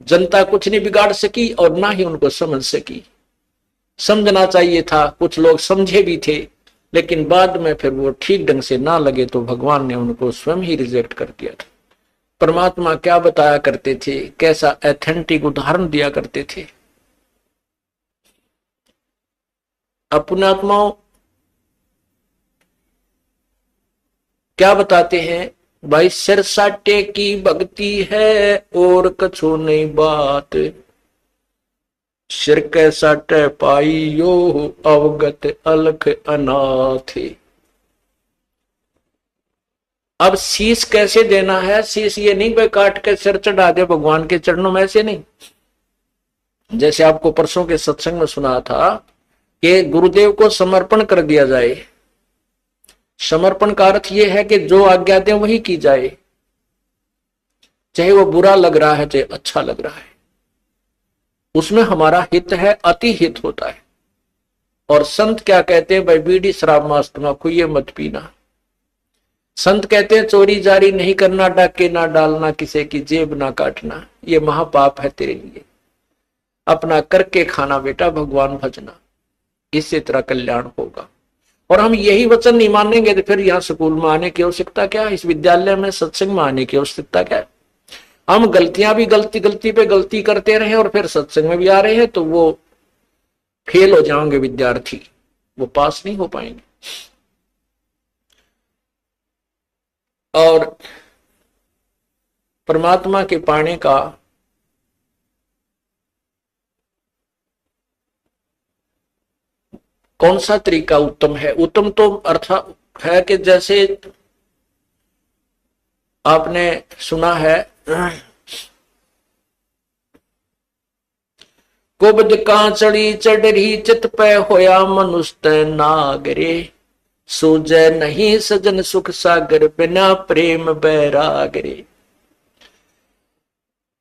[SPEAKER 1] जनता कुछ नहीं बिगाड़ सकी और ना ही उनको समझ सकी। समझना चाहिए था, कुछ लोग समझे भी थे, लेकिन बाद में फिर वो ठीक ढंग से ना लगे तो भगवान ने उनको स्वयं ही रिजेक्ट कर दिया था। परमात्मा क्या बताया करते थे, कैसा एथेंटिक उदाहरण दिया करते थे। अपने आत्माओं क्या बताते हैं, भाई सिर साटे की भक्ति है और कछु नहीं बात, सिर के साटे पाइयो अवगत अलख अनाथ। अब शीश कैसे देना है, शीश ये नहीं भाई काट के सिर चढ़ा दे भगवान के चरणों में, ऐसे नहीं। जैसे आपको परसों के सत्संग में सुना था कि गुरुदेव को समर्पण कर दिया जाए। समर्पण का अर्थ यह है कि जो आज्ञा दे वही की जाए, चाहे वो बुरा लग रहा है चाहे अच्छा लग रहा है, उसमें हमारा हित है, अति हित होता है। और संत क्या कहते हैं, भाई बीड़ी शराब मांस तम्बाकू ये मत पीना। संत कहते हैं चोरी जारी नहीं करना, डाके ना डालना, किसी की जेब ना काटना, ये महापाप है तेरे लिए। अपना करके खाना बेटा, भगवान भजना, इससे तेरा कल्याण होगा। और हम यही वचन नहीं मानेंगे तो फिर यहाँ स्कूल में आने की आवश्यकता क्या, इस विद्यालय में सत्संग में आने की आवश्यकता क्या। हम गलतियां भी गलती पे गलती करते रहे और फिर सत्संग में भी आ रहे हैं तो वो फेल हो जाएंगे विद्यार्थी, वो पास नहीं हो पाएंगे। और परमात्मा के पाने का कौन सा तरीका उत्तम है? उत्तम तो अर्थ है कि जैसे आपने सुना है, कुबद कांचड़ी चढ़ी चित पे होया मनुष्य नागरे, सूझे नहीं सजन सुख सागर बिना प्रेम बैरागरे।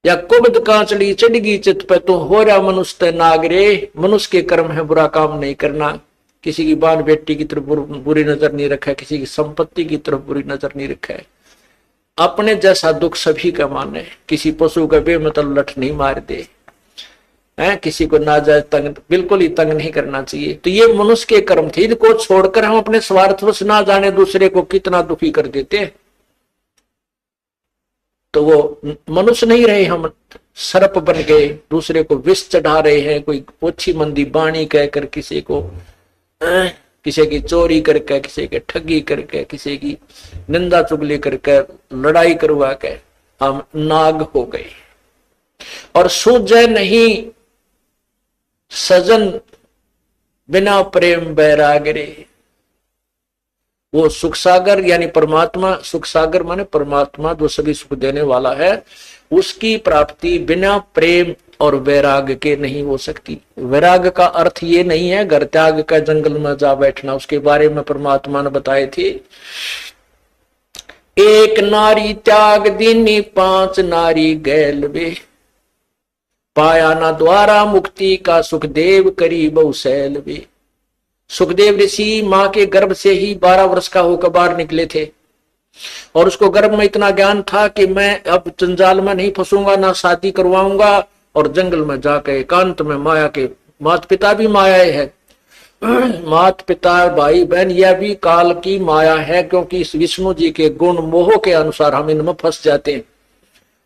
[SPEAKER 1] या कुबद कांचड़ी चढ़गी चित पे तो हो रहा मनुष्य नागरे, मनुष्य के कर्म है बुरा काम नहीं करना, किसी की बाल बेटी की तरफ बुरी नजर नहीं रखा, किसी की संपत्ति की तरफ बुरी नजर नहीं रखा है, अपने जैसा दुख सभी का माने, किसी पशु का बेमतलब लठ नहीं मार दे, है किसी को नाजायज तंग बिल्कुल ही तंग नहीं करना चाहिए। तो ये मनुष्य के कर्म थे, इनको छोड़कर हम अपने स्वार्थवश ना जाने दूसरे को कितना दुखी कर देते हैं, तो वो मनुष्य नहीं रहे, हम सर्प बन गए, दूसरे को विष चढ़ा रहे हैं, कोई ओछी मंदी बाणी कहकर किसी को, किसी की चोरी करके, किसी के ठगी करके, किसी की निंदा चुगली करके, लड़ाई करवा के हम नाग हो गए। और सूझे नहीं सजन बिना प्रेम बैरागरे, वो सुख सागर यानी परमात्मा, सुख सागर माने परमात्मा जो सभी सुख देने वाला है, उसकी प्राप्ति बिना प्रेम और वैराग के नहीं हो सकती। वैराग का अर्थ ये नहीं है घर त्याग का जंगल में जा बैठना, उसके बारे में परमात्मा ने बताए थे, एक नारी त्याग दीनी पांच नारी गैल वे, पाया ना द्वारा मुक्ति का सुखदेव करी बहुशैल वे। सुखदेव ऋषि मां के गर्भ से ही 12 वर्ष का होकर बाहर निकले थे और उसको गर्भ में इतना ज्ञान था कि मैं अब जंजाल में नहीं फंसूंगा, ना शादी करवाऊंगा, और जंगल में जाकर एकांत में माया के, माता पिता भी माया है, माता पिता भाई बहन यह भी काल की माया है, क्योंकि इस विष्णु जी के गुण मोह के अनुसार हम इनमें फंस जाते हैं,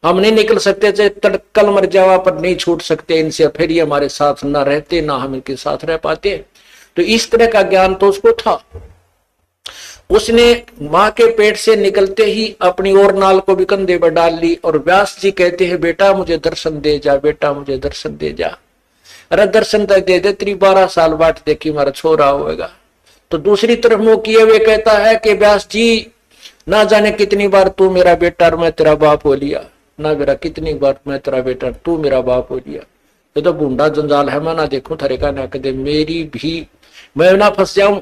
[SPEAKER 1] हम नहीं निकल सकते, चाहे तड़कल मर जावा पर नहीं छूट सकते इनसे, फिर ये हमारे साथ ना रहते ना हम इनके साथ रह पाते। तो इस तरह का ज्ञान तो उसको था। उसने मां के पेट से निकलते ही अपनी और नाल को भी कंधे पर डाल ली और व्यास जी कहते हैं बेटा मुझे दर्शन दे जा, बेटा मुझे दर्शन दे जा। अरे दर्शन तक दे दे, तेरी 12 साल बाट देखी हमारा छोरा होएगा। तो दूसरी तरफ मुंह किए हुए कहता है कि व्यास जी ना जाने कितनी बार तू मेरा बेटा और मैं तेरा बाप हो लिया, ना मेरा कितनी बार मैं तेरा बेटा तू मेरा बाप हो लिया। ये तो बूंदा जंजाल है, मैं ना देखूं थारे का ना कदे, मेरी भी मैं ना फंस जाऊं।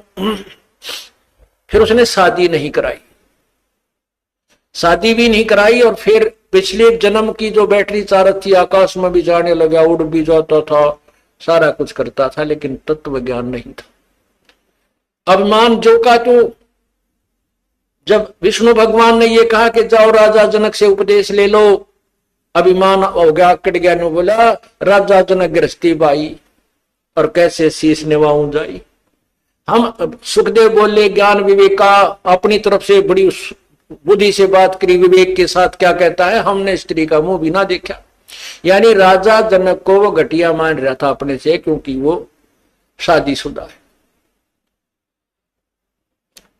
[SPEAKER 1] फिर उसने शादी नहीं कराई, शादी भी नहीं कराई और फिर पिछले जन्म की जो बैटरी चार्ज थी, आकाश में भी जाने लगा, उड़ भी जाता था, सारा कुछ करता था, लेकिन तत्व ज्ञान नहीं था। अभिमान जो का तो जब विष्णु भगवान ने ये कहा कि जाओ राजा जनक से उपदेश ले लो, अभिमान हो गया, कट गया। ने बोला राजा जनक गृहस्थी बाई और कैसे शीश निभाऊं जाई। हम सुखदेव बोले ज्ञान विवेक का अपनी तरफ से बड़ी बुद्धि से बात करी, विवेक के साथ क्या कहता है, हमने स्त्री का मुंह भी ना देखा। यानी राजा जनक को वो घटिया मान रहा था अपने से, क्योंकि वो शादीशुदा है।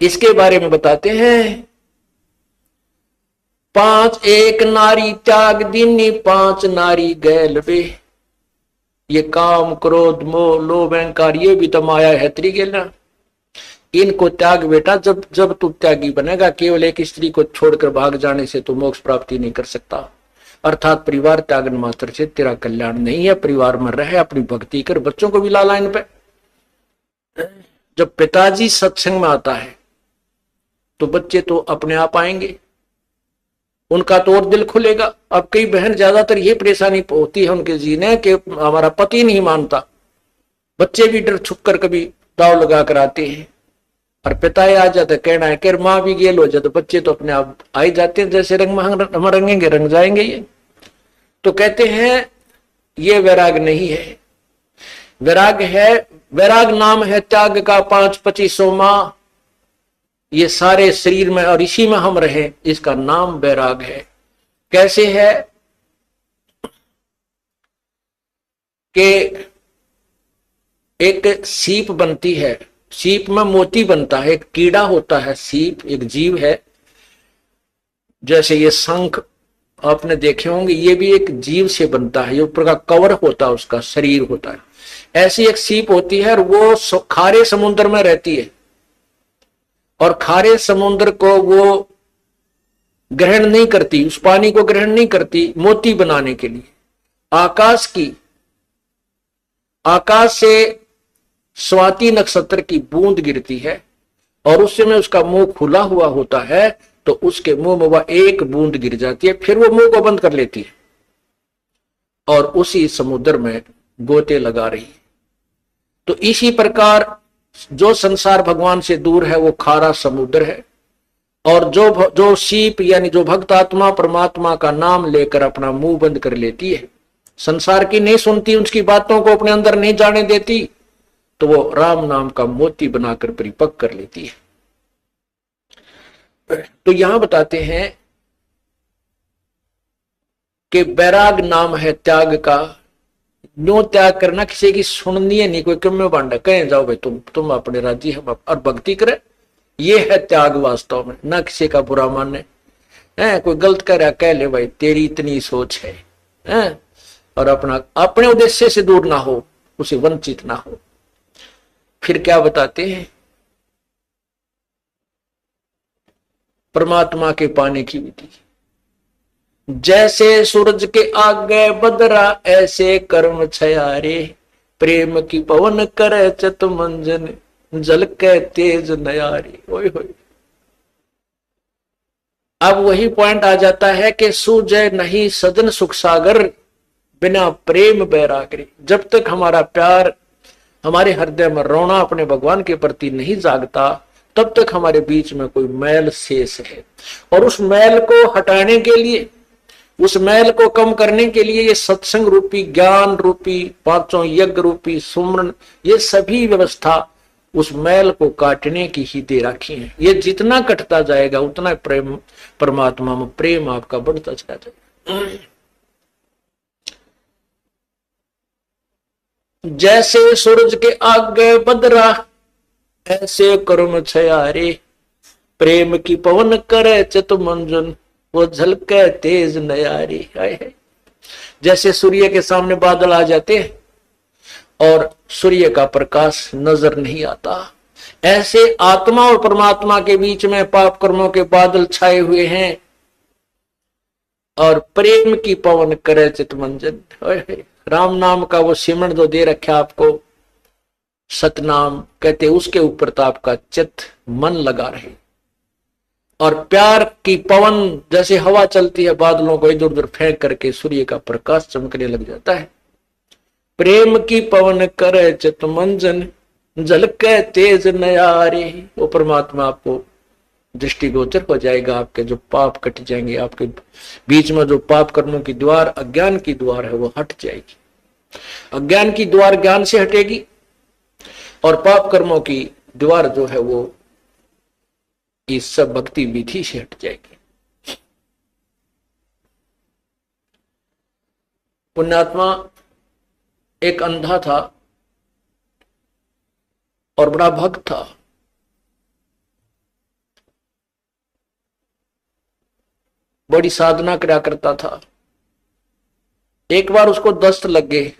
[SPEAKER 1] इसके बारे में बताते हैं, 5 एक नारी त्याग दीनी, 5 नारी गैल वे। ये काम क्रोध मोह लोभ अहंकार ये भी तो माया है त्रिगेला, इनको त्याग बेटा। जब जब तू त्यागी बनेगा, केवल एक स्त्री को छोड़कर भाग जाने से तो मोक्ष प्राप्ति नहीं कर सकता। अर्थात परिवार त्यागन मात्र से तेरा कल्याण नहीं है। परिवार में रहे, अपनी भक्ति कर, बच्चों को भी ला लाइन पे। जब पिताजी सत्संग में आता है तो बच्चे तो अपने आप आएंगे, उनका तो और दिल खुलेगा। अब कई बहन ज्यादातर ये परेशानी होती है उनके जीने कि हमारा पति नहीं मानता, बच्चे भी डर छुप कर कभी दाव लगा कर आते हैं, और पिता आ जाते कहना है कि माँ भी गेल हो जाए, तो बच्चे तो अपने आप आ ही जाते हैं। जैसे रंग में हम रंगेंगे रंग जाएंगे। ये तो कहते हैं ये वैराग नहीं है, वैराग है, वैराग नाम है त्याग का 5-25वां। ये सारे शरीर में और इसी में हम रहे, इसका नाम वैराग है। कैसे है कि एक सीप बनती है, सीप में मोती बनता है, एक कीड़ा होता है, सीप एक जीव है। जैसे ये शंख आपने देखे होंगे, ये भी एक जीव से बनता है, ये ऊपर का कवर होता है, उसका शरीर होता है। ऐसी एक सीप होती है और वो खारे समुद्र में रहती है, और खारे समुद्र को वो ग्रहण नहीं करती, उस पानी को ग्रहण नहीं करती मोती बनाने के लिए। आकाश से स्वाति नक्षत्र की बूंद गिरती है और उस समय उसका मुंह खुला हुआ होता है, तो उसके मुंह में वह एक बूंद गिर जाती है, फिर वो मुंह को बंद कर लेती है और उसी समुद्र में गोते लगा रही है। तो इसी प्रकार जो संसार भगवान से दूर है वो खारा समुद्र है, और जो सीप यानी जो भक्त आत्मा परमात्मा का नाम लेकर अपना मुंह बंद कर लेती है, संसार की नहीं सुनती, उसकी बातों को अपने अंदर नहीं जाने देती, तो वो राम नाम का मोती बनाकर परिपक्व कर लेती है। तो यहां बताते हैं कि वैराग नाम है त्याग का। नो त्याग करना, किसी की सुननी है नहीं, कोई कम में बांटा कहें जाओ भाई तुम अपने राजी हम और भक्ति करे, ये है त्याग वास्तव में। ना किसी का बुरा माने, कोई गलत कर रहा कह ले भाई तेरी इतनी सोच है, और अपने उद्देश्य से दूर ना हो, उसे वंचित ना हो। फिर क्या बताते हैं, परमात्मा के पाने की विधि। जैसे सूरज के आगे बदरा, ऐसे कर्म छयारे, प्रेम की पवन करे चत मंजन, जल के तेज नयारे। ओए होए, अब वही पॉइंट आ जाता है कि सूझे नहीं सजन सुख सागर, बिना प्रेम बैरागरी। जब तक हमारा प्यार हमारे हृदय में रोना अपने भगवान के प्रति नहीं जागता, तब तक हमारे बीच में कोई मैल शेष है। और उस मैल को हटाने के लिए, उस मैल को कम करने के लिए ये सत्संग रूपी, ज्ञान रूपी, 5 यज्ञ रूपी सुमरन, ये सभी व्यवस्था उस मैल को काटने की ही दे रखी है। ये जितना कटता जाएगा उतना प्रेम, परमात्मा में प्रेम आपका बढ़ता चला जाएगा। जैसे सूरज के आगे बदरा, ऐसे कर्म छयारे, प्रेम की पवन करे चित मंजन, वो झलके तेज नयारी। जैसे सूर्य के सामने बादल आ जाते और सूर्य का प्रकाश नजर नहीं आता, ऐसे आत्मा और परमात्मा के बीच में पाप कर्मों के बादल छाए हुए हैं, और प्रेम की पवन करे चित मंजन। राम नाम का वो सिमरन जो दे रखा आपको, सतनाम कहते, उसके ऊपर तो आपका चित मन लगा रहे। और प्यार की पवन जैसे हवा चलती है, बादलों को इधर उधर फेंक करके सूर्य का प्रकाश चमकने लग जाता है। प्रेम की पवन करे चितमंजन, झलके तेज नयारे। वो परमात्मा आपको दृष्टिगोचर हो जाएगा, आपके जो पाप कट जाएंगे, आपके बीच में जो पाप कर्मों की द्वार, अज्ञान की द्वार है, वो हट जाएगी। अज्ञान की द्वार ज्ञान से हटेगी और पाप कर्मों की द्वार जो है वो इस सब भक्ति विधि से हट जाएगी। पुण्यात्मा एक अंधा था और बड़ा भक्त था। बड़ी साधना करा करता था। एक बार उसको दस्त लग गए,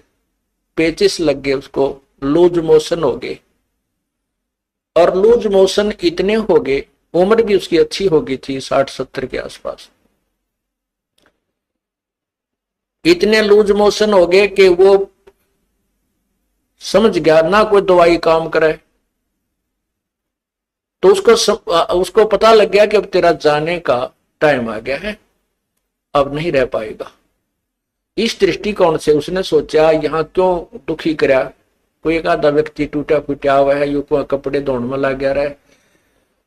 [SPEAKER 1] पेचिस लग गए, उसको लूज मोशन हो गए। और लूज मोशन इतने हो गए, उम्र भी उसकी अच्छी हो गई थी, 60-70 के आसपास। इतने लूज मोशन हो गए कि वो समझ गया ना कोई दवाई काम करे। तो उसको पता लग गया कि अब तेरा जाने का टाइम आ गया है, अब नहीं रह पाएगा। इस दृष्टिकोण से उसने सोचा यहाँ क्यों दुखी करा, कोई एक आधा व्यक्ति टूटा फूटा हुआ है, युवा कपड़े धोने में लग गया रहा है।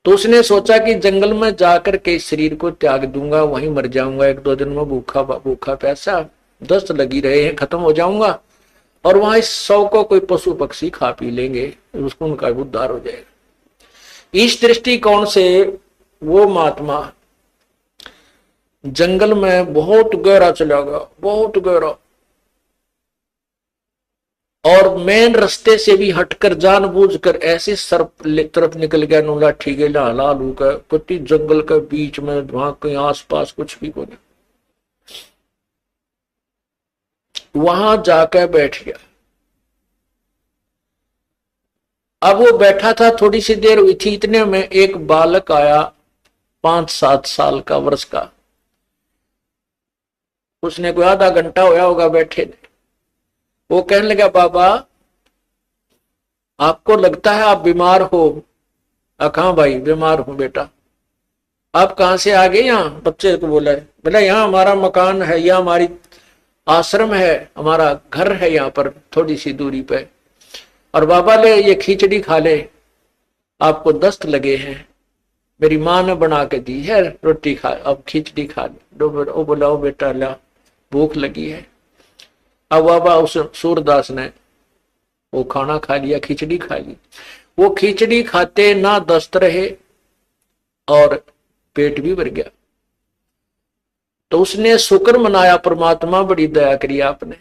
[SPEAKER 1] तो उसने सोचा कि जंगल में जाकर के इस शरीर को त्याग दूंगा, वहीं मर जाऊंगा, 1-2 दिन में भूखा भूखा प्यासा, दस्त लगी रहे हैं, खत्म हो जाऊंगा, और वहां इस 100 को कोई पशु पक्षी खा पी लेंगे, उसको उनका उद्धार हो जाएगा। इस दृष्टिकोण से वो महात्मा जंगल में बहुत गहरा चला गया, बहुत गहरा, और मेन रास्ते से भी हटकर जानबूझकर ऐसे सर्प तरफ निकल गया, नूला ठीक है लालू का पति जंगल के बीच में, वहां कहीं आसपास कुछ भी नहीं। वहां जाकर बैठ गया। अब वो बैठा था, थोड़ी सी देर हुई थी, इतने में एक बालक आया, 5-7 साल का, वर्ष का। उसने कोई आधा घंटा होया होगा बैठे ने। वो कहने लगा, बाबा आपको लगता है आप बीमार हो? हाँ भाई बीमार हूं बेटा। आप कहां से आ गए? यहाँ बच्चे को बोला है, बोला यहाँ हमारा मकान है, यह हमारी आश्रम है, हमारा घर है यहाँ पर थोड़ी सी दूरी पे। और बाबा ले ये खिचड़ी खा ले, आपको दस्त लगे हैं, मेरी माँ ने बना के दी है, रोटी खा, अब खिचड़ी खा ले। वो बोला, ओ बेटा ला भूख लगी है। अब बाबा उस सूरदास ने वो खाना खा लिया, खिचड़ी खा ली। वो खिचड़ी खाते ना दस्त रहे और पेट भी भर गया। तो उसने शुक्र मनाया, परमात्मा बड़ी दया करी आपने,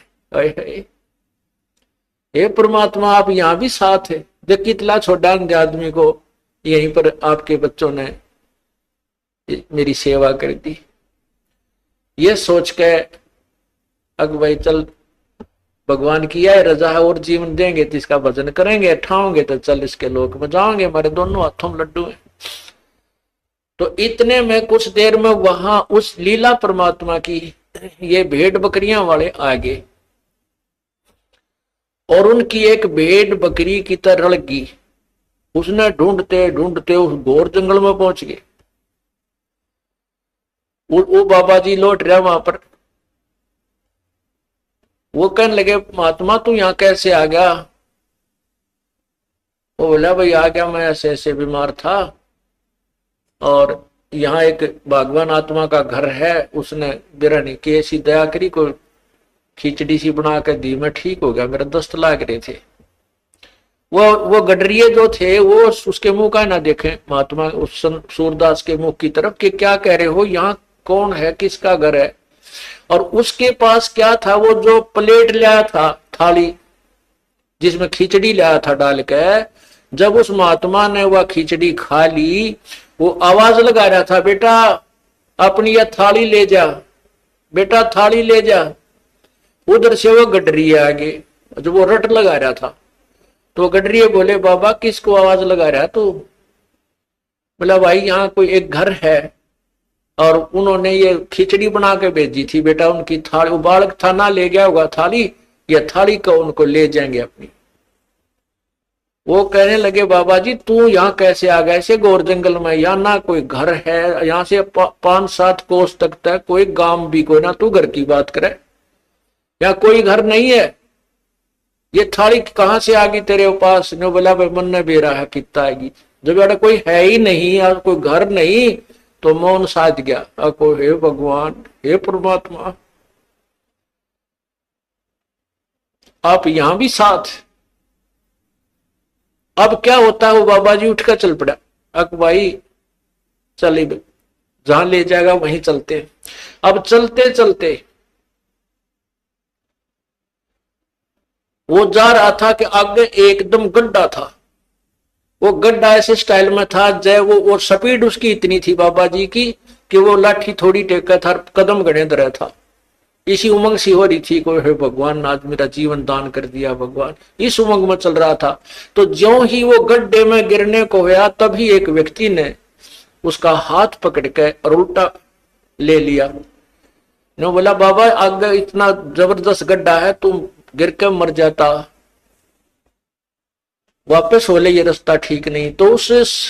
[SPEAKER 1] हे परमात्मा आप यहां भी साथ है, देख कितना छोटा आदमी को यहीं पर आपके बच्चों ने मेरी सेवा कर दी। ये सोच के अग भाई चल भगवान की है रजा है, और जीवन देंगे तो इसका भजन करेंगे, ठाओगे तो चल इसके लोक में जाओगे, हमारे दोनों हाथों में लड्डू है। तो इतने में कुछ देर में वहां उस लीला परमात्मा की ये भेड़ बकरियां वाले आ गए, और उनकी एक भेड़ बकरी की तरह लगी। उसने ढूंढते ढूंढते उस घोर जंगल में पहुंच गए। वो बाबा जी लौट रहा वहां पर। वो कहने लगे, महात्मा तू यहाँ कैसे आ गया? वो बोला, भाई आ गया, मैं ऐसे ऐसे बीमार था, और यहाँ एक भगवान आत्मा का घर है, उसने बिरहनी की ऐसी दया करी, कोई खिचड़ी सी बना कर दी, मैं ठीक हो गया, मेरे दस्त लाग रहे थे। वो गडरिये जो थे वो उसके मुंह का ना देखे महात्मा, उस सूरदास के मुंह की तरफ, कि क्या कह रहे हो, यहाँ कौन है, किसका घर है? और उसके पास क्या था, वो जो प्लेट लाया था, थाली जिसमें खिचड़ी लाया था डाल के, जब उस महात्मा ने वह खिचड़ी खा ली, वो आवाज लगा रहा था, बेटा अपनी यह थाली ले जा, बेटा थाली ले जा। उधर से वो गडरिया आ गए, जो वो रट लगा रहा था। तो गडरिये बोले, बाबा किसको आवाज लगा रहा है तू? बोला, भाई यहाँ कोई एक घर है, और उन्होंने ये खिचड़ी बना के भेजी थी, बेटा उनकी थाली, वो बालक था ना ले गया होगा थाली, ये थाली को उनको ले जाएंगे अपनी। वो कहने लगे बाबा जी तू यहाँ कैसे आ गया ऐसे घोर जंगल में, यहाँ ना कोई घर है, यहाँ से 5-7 कोस तक तक कोई गांव भी कोई ना, तू घर की बात करे, यहाँ कोई घर नहीं है, ये थाली कहाँ से आ गई तेरे पास? ने बोला भाई मन ने बेरा है कितना आएगी, जब यार कोई है ही नहीं यार, कोई घर नहीं, तो मौन साध गया। को हे भगवान, हे परमात्मा, आप यहां भी साथ। अब क्या होता है, वो बाबा जी उठकर चल पड़ा। अक भाई चले, जहां ले जाएगा वहीं चलते। अब चलते चलते वो जा रहा था कि आगे एकदम गड्ढा था। वो गड्ढा ऐसे स्टाइल में था जय वो स्पीड उसकी इतनी थी बाबा जी की कि वो लाठी थोड़ी टेका था, कदम गणे दर था। इसी उमंग सी हो रही थी, कोई है भगवान आज मेरा जीवन दान कर दिया भगवान, इस उमंग में चल रहा था। तो ज्यों ही वो गड्ढे में गिरने को हुआ तभी एक व्यक्ति ने उसका हाथ पकड़ के और उल्टा ले लिया। ने बोला बाबा आगे इतना जबरदस्त गड्ढा है, तुम गिर के मर जाता, वापस हो ले, ये रास्ता ठीक नहीं। तो उस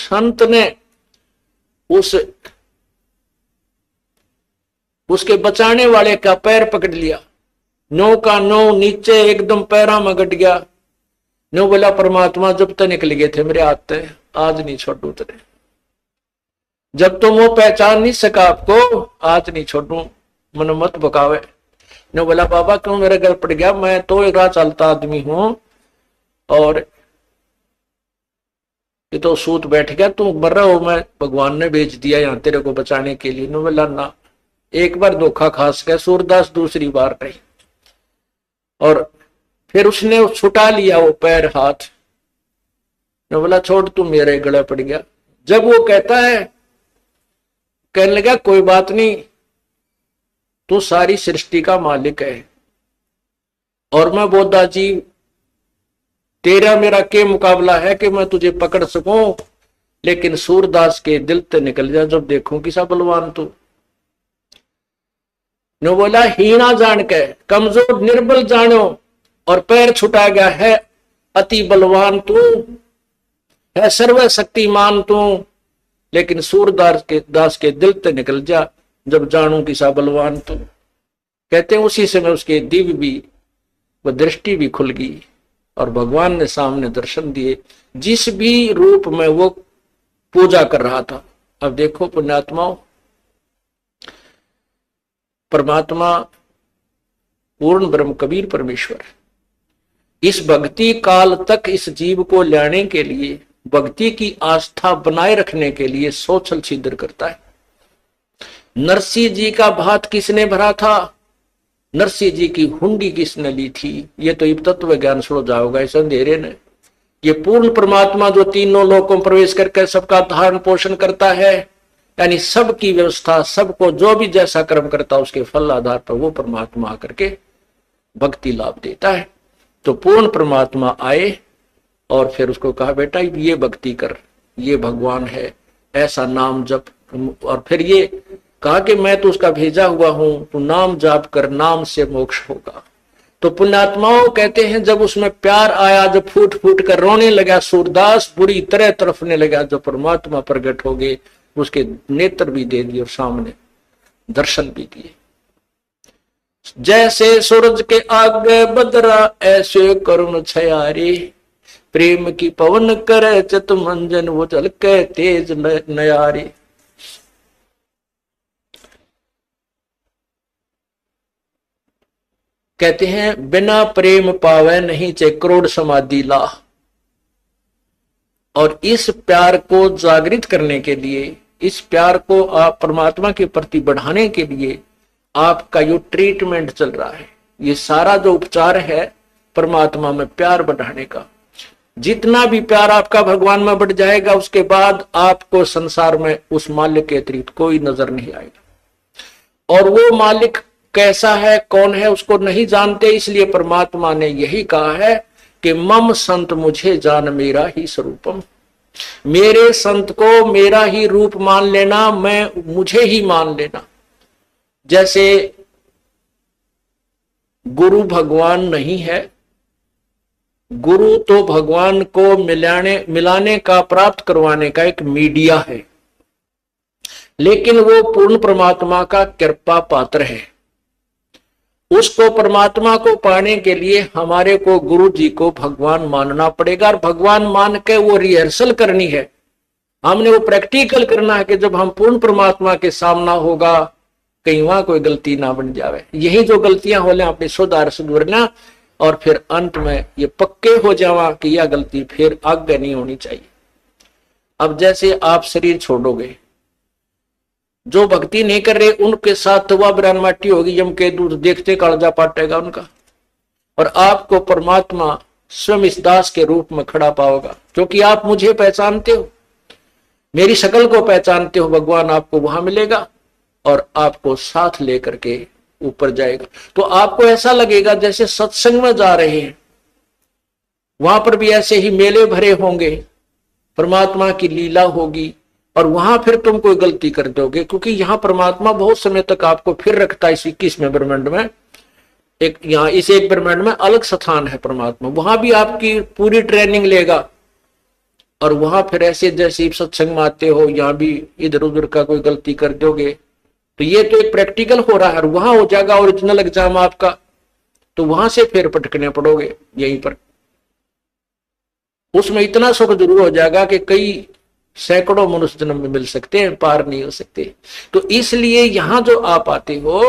[SPEAKER 1] संत ने उसके बचाने वाले का पैर पकड़ लिया, नो का नो नीचे एकदम पैरा में गट गया। नो बोला परमात्मा जब तक निकल गए थे मेरे हाथ से, आज नहीं छोड़ू तेरे, जब तुम वो पहचान नहीं सका आपको, आज नहीं छोड़ू, मन मत बकावे। नो बोला बाबा क्यों मेरे घर पड़ गया, मैं तो एक राह चलता आदमी हूं और ये तो सूत बैठ गया, तू मर रहा हो, मैं भगवान ने भेज दिया यहाँ तेरे को बचाने के लिए। नो बोला ना, एक बार धोखा खास गया सूरदास, दूसरी बार नहीं। और फिर उसने छुटा लिया वो पैर हाथ। नो बोला छोड़, तू मेरे गले पड़ गया। जब वो कहता है, कहने लगा कोई बात नहीं, तू सारी सृष्टि का मालिक है और मैं बोधा जी तेरा मेरा के मुकाबला है कि मैं तुझे पकड़ सकूं, लेकिन सूरदास के दिल से निकल जा जब देखूं किसा बलवान तू। नो बोला हीना जान के कमजोर निर्बल जानो और पैर छुटा गया है, अति बलवान तू है, सर्वशक्तिमान तू, लेकिन सूरदास के दिल से निकल जा जब जानू किसा बलवान तू। कहते हैं उसी समय उसके दिव्य भी वो दृष्टि भी खुल गई और भगवान ने सामने दर्शन दिए, जिस भी रूप में वो पूजा कर रहा था। अब देखो पुण्यात्माओं, परमात्मा पूर्ण ब्रह्म कबीर परमेश्वर इस भक्ति काल तक इस जीव को लाने के लिए, भक्ति की आस्था बनाए रखने के लिए सोचल छिद्र करता है। नरसिंह जी का भात किसने भरा था, नरसिंह जी की हुंडी किसने ली थी, ये तो तत्व ज्ञान सुनो जाओगा इस अंधेरे ने। ये पूर्ण परमात्मा जो तीनों लोकों में प्रवेश करके सबका धारण पोषण करता है, यानी सबकी व्यवस्था, सबको जो भी जैसा कर्म करता है उसके फल आधार पर वो परमात्मा आकर के भक्ति लाभ देता है। तो पूर्ण परमात्मा आए और फिर उसको कहा बेटा ये भक्ति कर, ये भगवान है, ऐसा नाम जप। और फिर ये कहा कि मैं तो उसका भेजा हुआ हूं, तू नाम जाप कर, नाम से मोक्ष होगा। तो पुण्यात्माओं कहते हैं जब उसमें प्यार आया, जब फूट फूट कर रोने लगा सूरदास, बुरी तरह तरफने लगा, जो परमात्मा प्रकट हो गए, उसके नेत्र भी दे दिए और सामने दर्शन भी दिए। जैसे सूरज के आगे बदरा ऐसे करुण छयारे, प्रेम की पवन करे चित मंजन वो जल के तेज नयारे। कहते हैं बिना प्रेम पावे नहीं चे करोड़ समाधि ला। और इस प्यार को जागृत करने के लिए, इस प्यार को आप परमात्मा के प्रति बढ़ाने के लिए आपका जो ट्रीटमेंट चल रहा है, ये सारा जो उपचार है परमात्मा में प्यार बढ़ाने का। जितना भी प्यार आपका भगवान में बढ़ जाएगा, उसके बाद आपको संसार में उस मालिक के अतिरिक्त कोई नजर नहीं आएगा। और वो मालिक कैसा है, कौन है, उसको नहीं जानते। इसलिए परमात्मा ने यही कहा है कि मम संत मुझे जान मेरा ही स्वरूपम, मेरे संत को मेरा ही रूप मान लेना, मैं मुझे ही मान लेना। जैसे गुरु भगवान नहीं है गुरु तो भगवान को मिलाने का, प्राप्त करवाने का एक मीडिया है, लेकिन वो पूर्ण परमात्मा का कृपा पात्र है। उसको, परमात्मा को पाने के लिए हमारे को गुरु जी को भगवान मानना पड़ेगा, और भगवान मान के वो रिहर्सल करनी है, हमने वो प्रैक्टिकल करना है कि जब हम पूर्ण परमात्मा के सामना होगा कहीं वहां कोई गलती ना बन जावे। यही जो गलतियां हो अपनी सुधारना, और फिर अंत में ये पक्के हो जावा कि यह गलती फिर आगे नहीं होनी चाहिए। अब जैसे आप शरीर छोड़ोगे, जो भक्ति नहीं कर रहे उनके साथ तो वह ब्राह्मण माटी होगी, यम के दूध देखते कालजा पाटेगा उनका, और आपको परमात्मा स्वयं इस दास के रूप में खड़ा पाओगा, क्योंकि आप मुझे पहचानते हो, मेरी शक्ल को पहचानते हो। भगवान आपको वहां मिलेगा और आपको साथ लेकर के ऊपर जाएगा। तो आपको ऐसा लगेगा जैसे सत्संग में जा रहे हैं, वहां पर भी ऐसे ही मेले भरे होंगे, परमात्मा की लीला होगी, और वहां फिर तुम कोई गलती कर दोगे, क्योंकि यहाँ परमात्मा बहुत समय तक आपको फिर रखता है। इस 21वें ब्रह्मांड में, एक यहाँ इस एक ब्रह्मांड में अलग स्थान है परमात्मा, वहां भी आपकी पूरी ट्रेनिंग लेगा, और वहां फिर ऐसे जैसे सत्संग में आते हो, यहाँ भी इधर उधर का कोई गलती कर दोगे तो ये तो एक प्रैक्टिकल हो रहा है, और वहां हो जाएगा ओरिजिनल एग्जाम आपका, तो वहां से फिर पटकने पड़ोगे यहीं पर। उसमें इतना सुख जरूर हो जाएगा कि कई सैकड़ों मनुष्य जन्म में मिल सकते हैं, पार नहीं हो सकते। तो इसलिए यहां जो आप आते हो,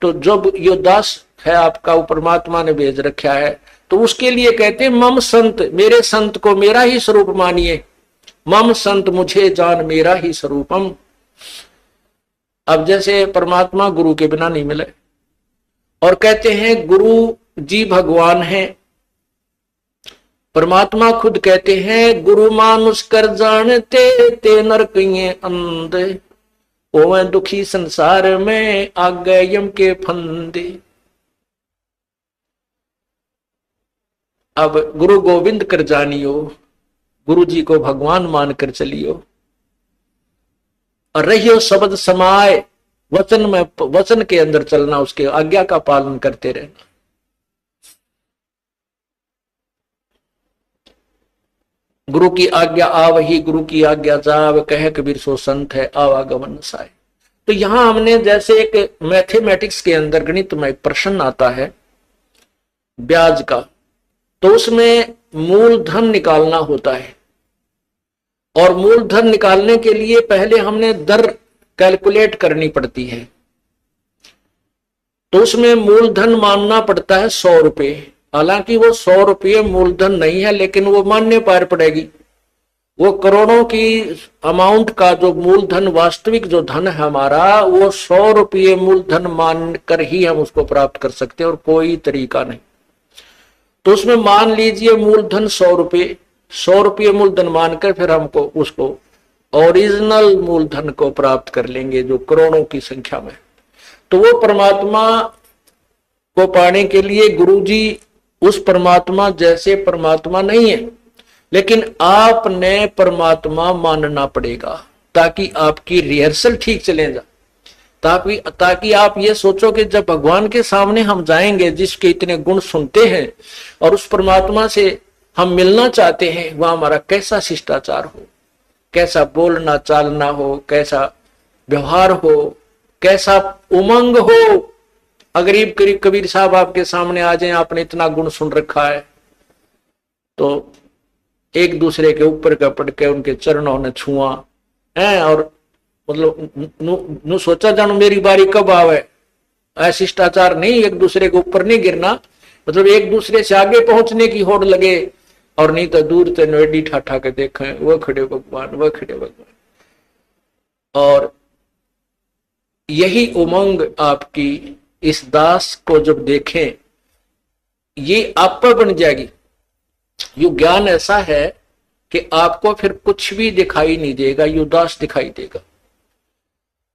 [SPEAKER 1] तो जब यो दास है आपका, वो परमात्मा ने भेज रखा है, तो उसके लिए कहते हैं मम संत, मेरे संत को मेरा ही स्वरूप मानिए, मम संत मुझे जान मेरा ही स्वरूपम। अब जैसे परमात्मा गुरु के बिना नहीं मिले, और कहते हैं गुरु जी भगवान है, परमात्मा खुद कहते हैं गुरु मानुष कर जानते ते नरक ये अंधे, ओवे दुखी संसार में आ गए यम के फंदे। अब गुरु गोविंद कर जानियो, गुरु जी को भगवान मानकर चलियो, और रहियो शब्द समाए, वचन में, वचन के अंदर चलना, उसके आज्ञा का पालन करते रहना। गुरु की आज्ञा आवही, गुरु की आज्ञा जाव, कह कबीर सो संत है आवागमन साय। तो यहां हमने जैसे एक मैथमेटिक्स के अंदर गणित में एक प्रश्न आता है ब्याज का, तो उसमें मूलधन निकालना होता है, और मूलधन निकालने के लिए पहले हमने दर कैलकुलेट करनी पड़ती है। तो उसमें मूलधन मानना पड़ता है 100 रुपए, हालांकि वो 100 रुपये मूलधन नहीं है, लेकिन वो मान्य पार पड़ेगी। वो करोड़ों की अमाउंट का जो मूलधन, वास्तविक जो धन है हमारा, वो 100 रुपये मूलधन मानकर ही हम उसको प्राप्त कर सकते हैं, और कोई तरीका नहीं। तो उसमें मान लीजिए मूलधन 100 रुपये, 100 रुपये मूलधन मानकर फिर हमको उसको ओरिजिनल मूलधन को प्राप्त कर लेंगे, जो करोड़ों की संख्या में। तो वो परमात्मा को पाने के लिए गुरु जी उस परमात्मा जैसे परमात्मा नहीं है, लेकिन आपने परमात्मा मानना पड़ेगा, ताकि आपकी रिहर्सल ठीक चले जा, ताकि आप ये सोचो कि जब भगवान के सामने हम जाएंगे, जिसके इतने गुण सुनते हैं, और उस परमात्मा से हम मिलना चाहते हैं, वह हमारा कैसा शिष्टाचार हो, कैसा बोलना चालना हो, कैसा व्यवहार हो, कैसा उमंग हो। अगरीब कबीर साहब आपके सामने आ जाए, आपने इतना गुण सुन रखा है, तो एक दूसरे के ऊपर का पड़ के उनके चरणों ने छुआ है, और मतलब नु सोचा जानो मेरी बारी कब आवे। शिष्टाचार नहीं, एक दूसरे के ऊपर नहीं गिरना, मतलब एक दूसरे से आगे पहुंचने की होड़ लगे, और नहीं तो दूर से नोएडी ठाठा के देखें, वह खड़े भगवान, वह खड़े भगवान। और यही उमंग आपकी इस दास को जब देखें, ये आप पर बन जाएगी। यू ज्ञान ऐसा है कि आपको फिर कुछ भी दिखाई नहीं देगा, यू दास दिखाई देगा,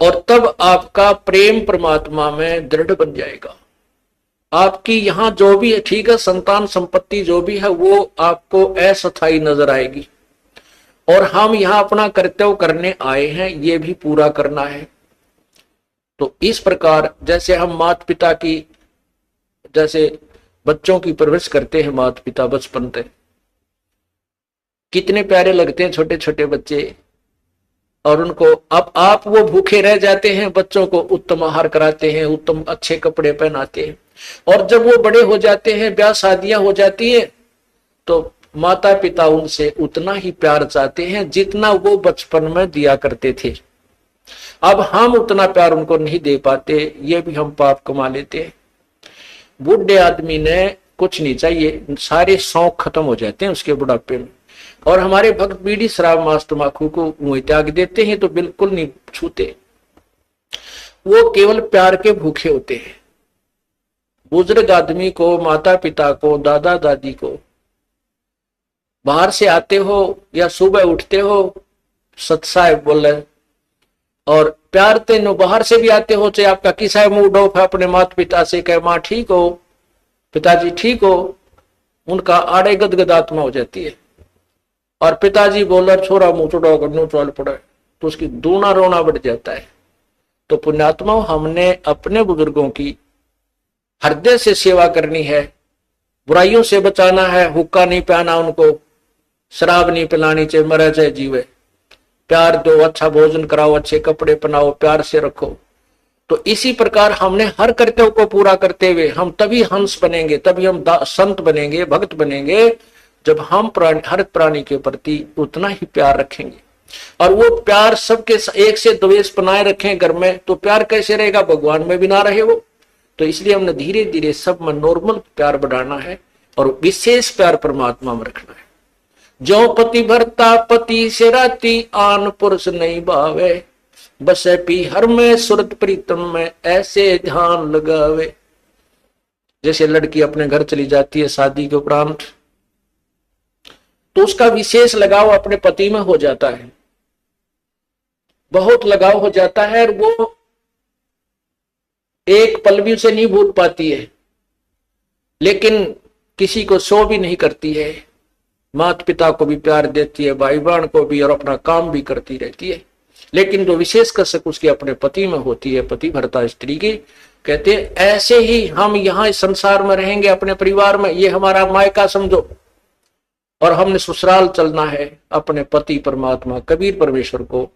[SPEAKER 1] और तब आपका प्रेम परमात्मा में दृढ़ बन जाएगा। आपकी यहां जो भी है, ठीक है, संतान संपत्ति जो भी है वो आपको अस्थायी नजर आएगी, और हम यहां अपना कर्तव्य करने आए हैं, ये भी पूरा करना है। तो इस प्रकार जैसे हम माता पिता की, जैसे बच्चों की परवरिश करते हैं माता पिता बचपन से, कितने प्यारे लगते हैं छोटे छोटे बच्चे। और उनको अब आप वो भूखे रह जाते हैं, बच्चों को उत्तम आहार कराते हैं, उत्तम अच्छे कपड़े पहनाते हैं। और जब वो बड़े हो जाते हैं, ब्याह शादियां हो जाती है, तो माता पिता उनसे उतना ही प्यार चाहते हैं जितना वो बचपन में दिया करते थे। अब हम उतना प्यार उनको नहीं दे पाते, ये भी हम पाप कमा लेते हैं। बूढ़े आदमी ने कुछ नहीं चाहिए, सारे शौक खत्म हो जाते हैं उसके बुढ़ापे में। और हमारे भक्त बीड़ी शराब मांस तंबाकू को मुंह त्याग देते हैं तो बिल्कुल नहीं छूते, वो केवल प्यार के भूखे होते हैं। बुजुर्ग आदमी को, माता पिता को, दादा दादी को, बाहर से आते हो या सुबह उठते हो, सत साहेब बोले, और प्यार तेनो बाहर से भी आते हो, चाहे आपका किसा मूड ऑफ है, अपने माता पिता से कहे माँ ठीक हो, पिताजी ठीक हो, उनका आड़े गदगद आत्मा हो जाती है। और पिताजी बोला छोरा मुंह चुड़ाओ करनो चल पड़ा, तो उसकी दूना रोना बढ़ जाता है। तो पुण्यात्मा, हमने अपने बुजुर्गों की हृदय से सेवा करनी है, बुराइयों से बचाना है, हुक्का नहीं पहना उनको, शराब नहीं पिलानी, चाहे मरे चाहे जीवे, प्यार दो, अच्छा भोजन कराओ, अच्छे कपड़े पहनाओ, प्यार से रखो। तो इसी प्रकार हमने हर कर्तव्य को पूरा करते हुए हम तभी हंस बनेंगे, तभी हम संत बनेंगे, भक्त बनेंगे, जब हम हर प्राणी के प्रति उतना ही प्यार रखेंगे। और वो प्यार सबके एक से द्वेष बनाए रखें घर में, तो प्यार कैसे रहेगा, भगवान में भी ना रहे वो। तो इसलिए हमने धीरे धीरे सब में नॉर्मल प्यार बढ़ाना है और विशेष प्यार परमात्मा में रखना है। जो पति भरता पति से राती, आन पुरुष नहीं भावे, बसे पी हर में सुरत प्रीतम में, ऐसे ध्यान लगावे। जैसे लड़की अपने घर चली जाती है शादी के उपरांत, तो उसका विशेष लगाव अपने पति में हो जाता है, बहुत लगाव हो जाता है, और वो एक पल भी उसे नहीं भूल पाती है, लेकिन किसी को शो भी नहीं करती है, माता पिता को भी प्यार देती है, भाई बहन को भी, और अपना काम भी करती रहती है। लेकिन जो विशेष कसक उसके अपने पति में होती है, पति भरता स्त्री की, कहते हैं ऐसे ही हम यहाँ इस संसार में रहेंगे, अपने परिवार में, ये हमारा मायका समझो, और हमने ससुराल चलना है अपने पति परमात्मा कबीर परमेश्वर को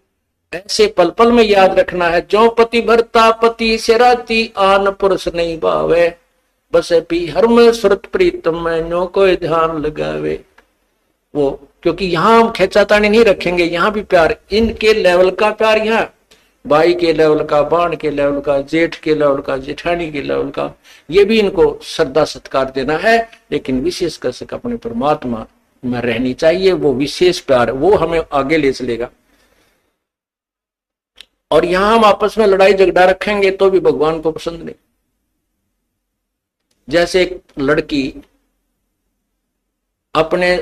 [SPEAKER 1] ऐसे पल पल में याद रखना है। जो पति भरता पति से राती, आन पुरुष नहीं भावे, बसे पी हर में सुरत प्रीतम में, नो कोई ध्यान लगावे। वो क्योंकि यहाँ हम खेचातानी नहीं रखेंगे, यहाँ भी प्यार, इनके लेवल का प्यार, यहाँ भाई के लेवल का, बहन के लेवल का, जेठ के लेवल का, जेठानी के लेवल का, ये भी इनको श्रद्धा सत्कार देना है। लेकिन विशेष कर अपने परमात्मा में रहनी चाहिए, वो विशेष प्यार, वो हमें आगे ले चलेगा। और यहां हम आपस में लड़ाई झगड़ा रखेंगे तो भी भगवान को पसंद नहीं। जैसे एक लड़की अपने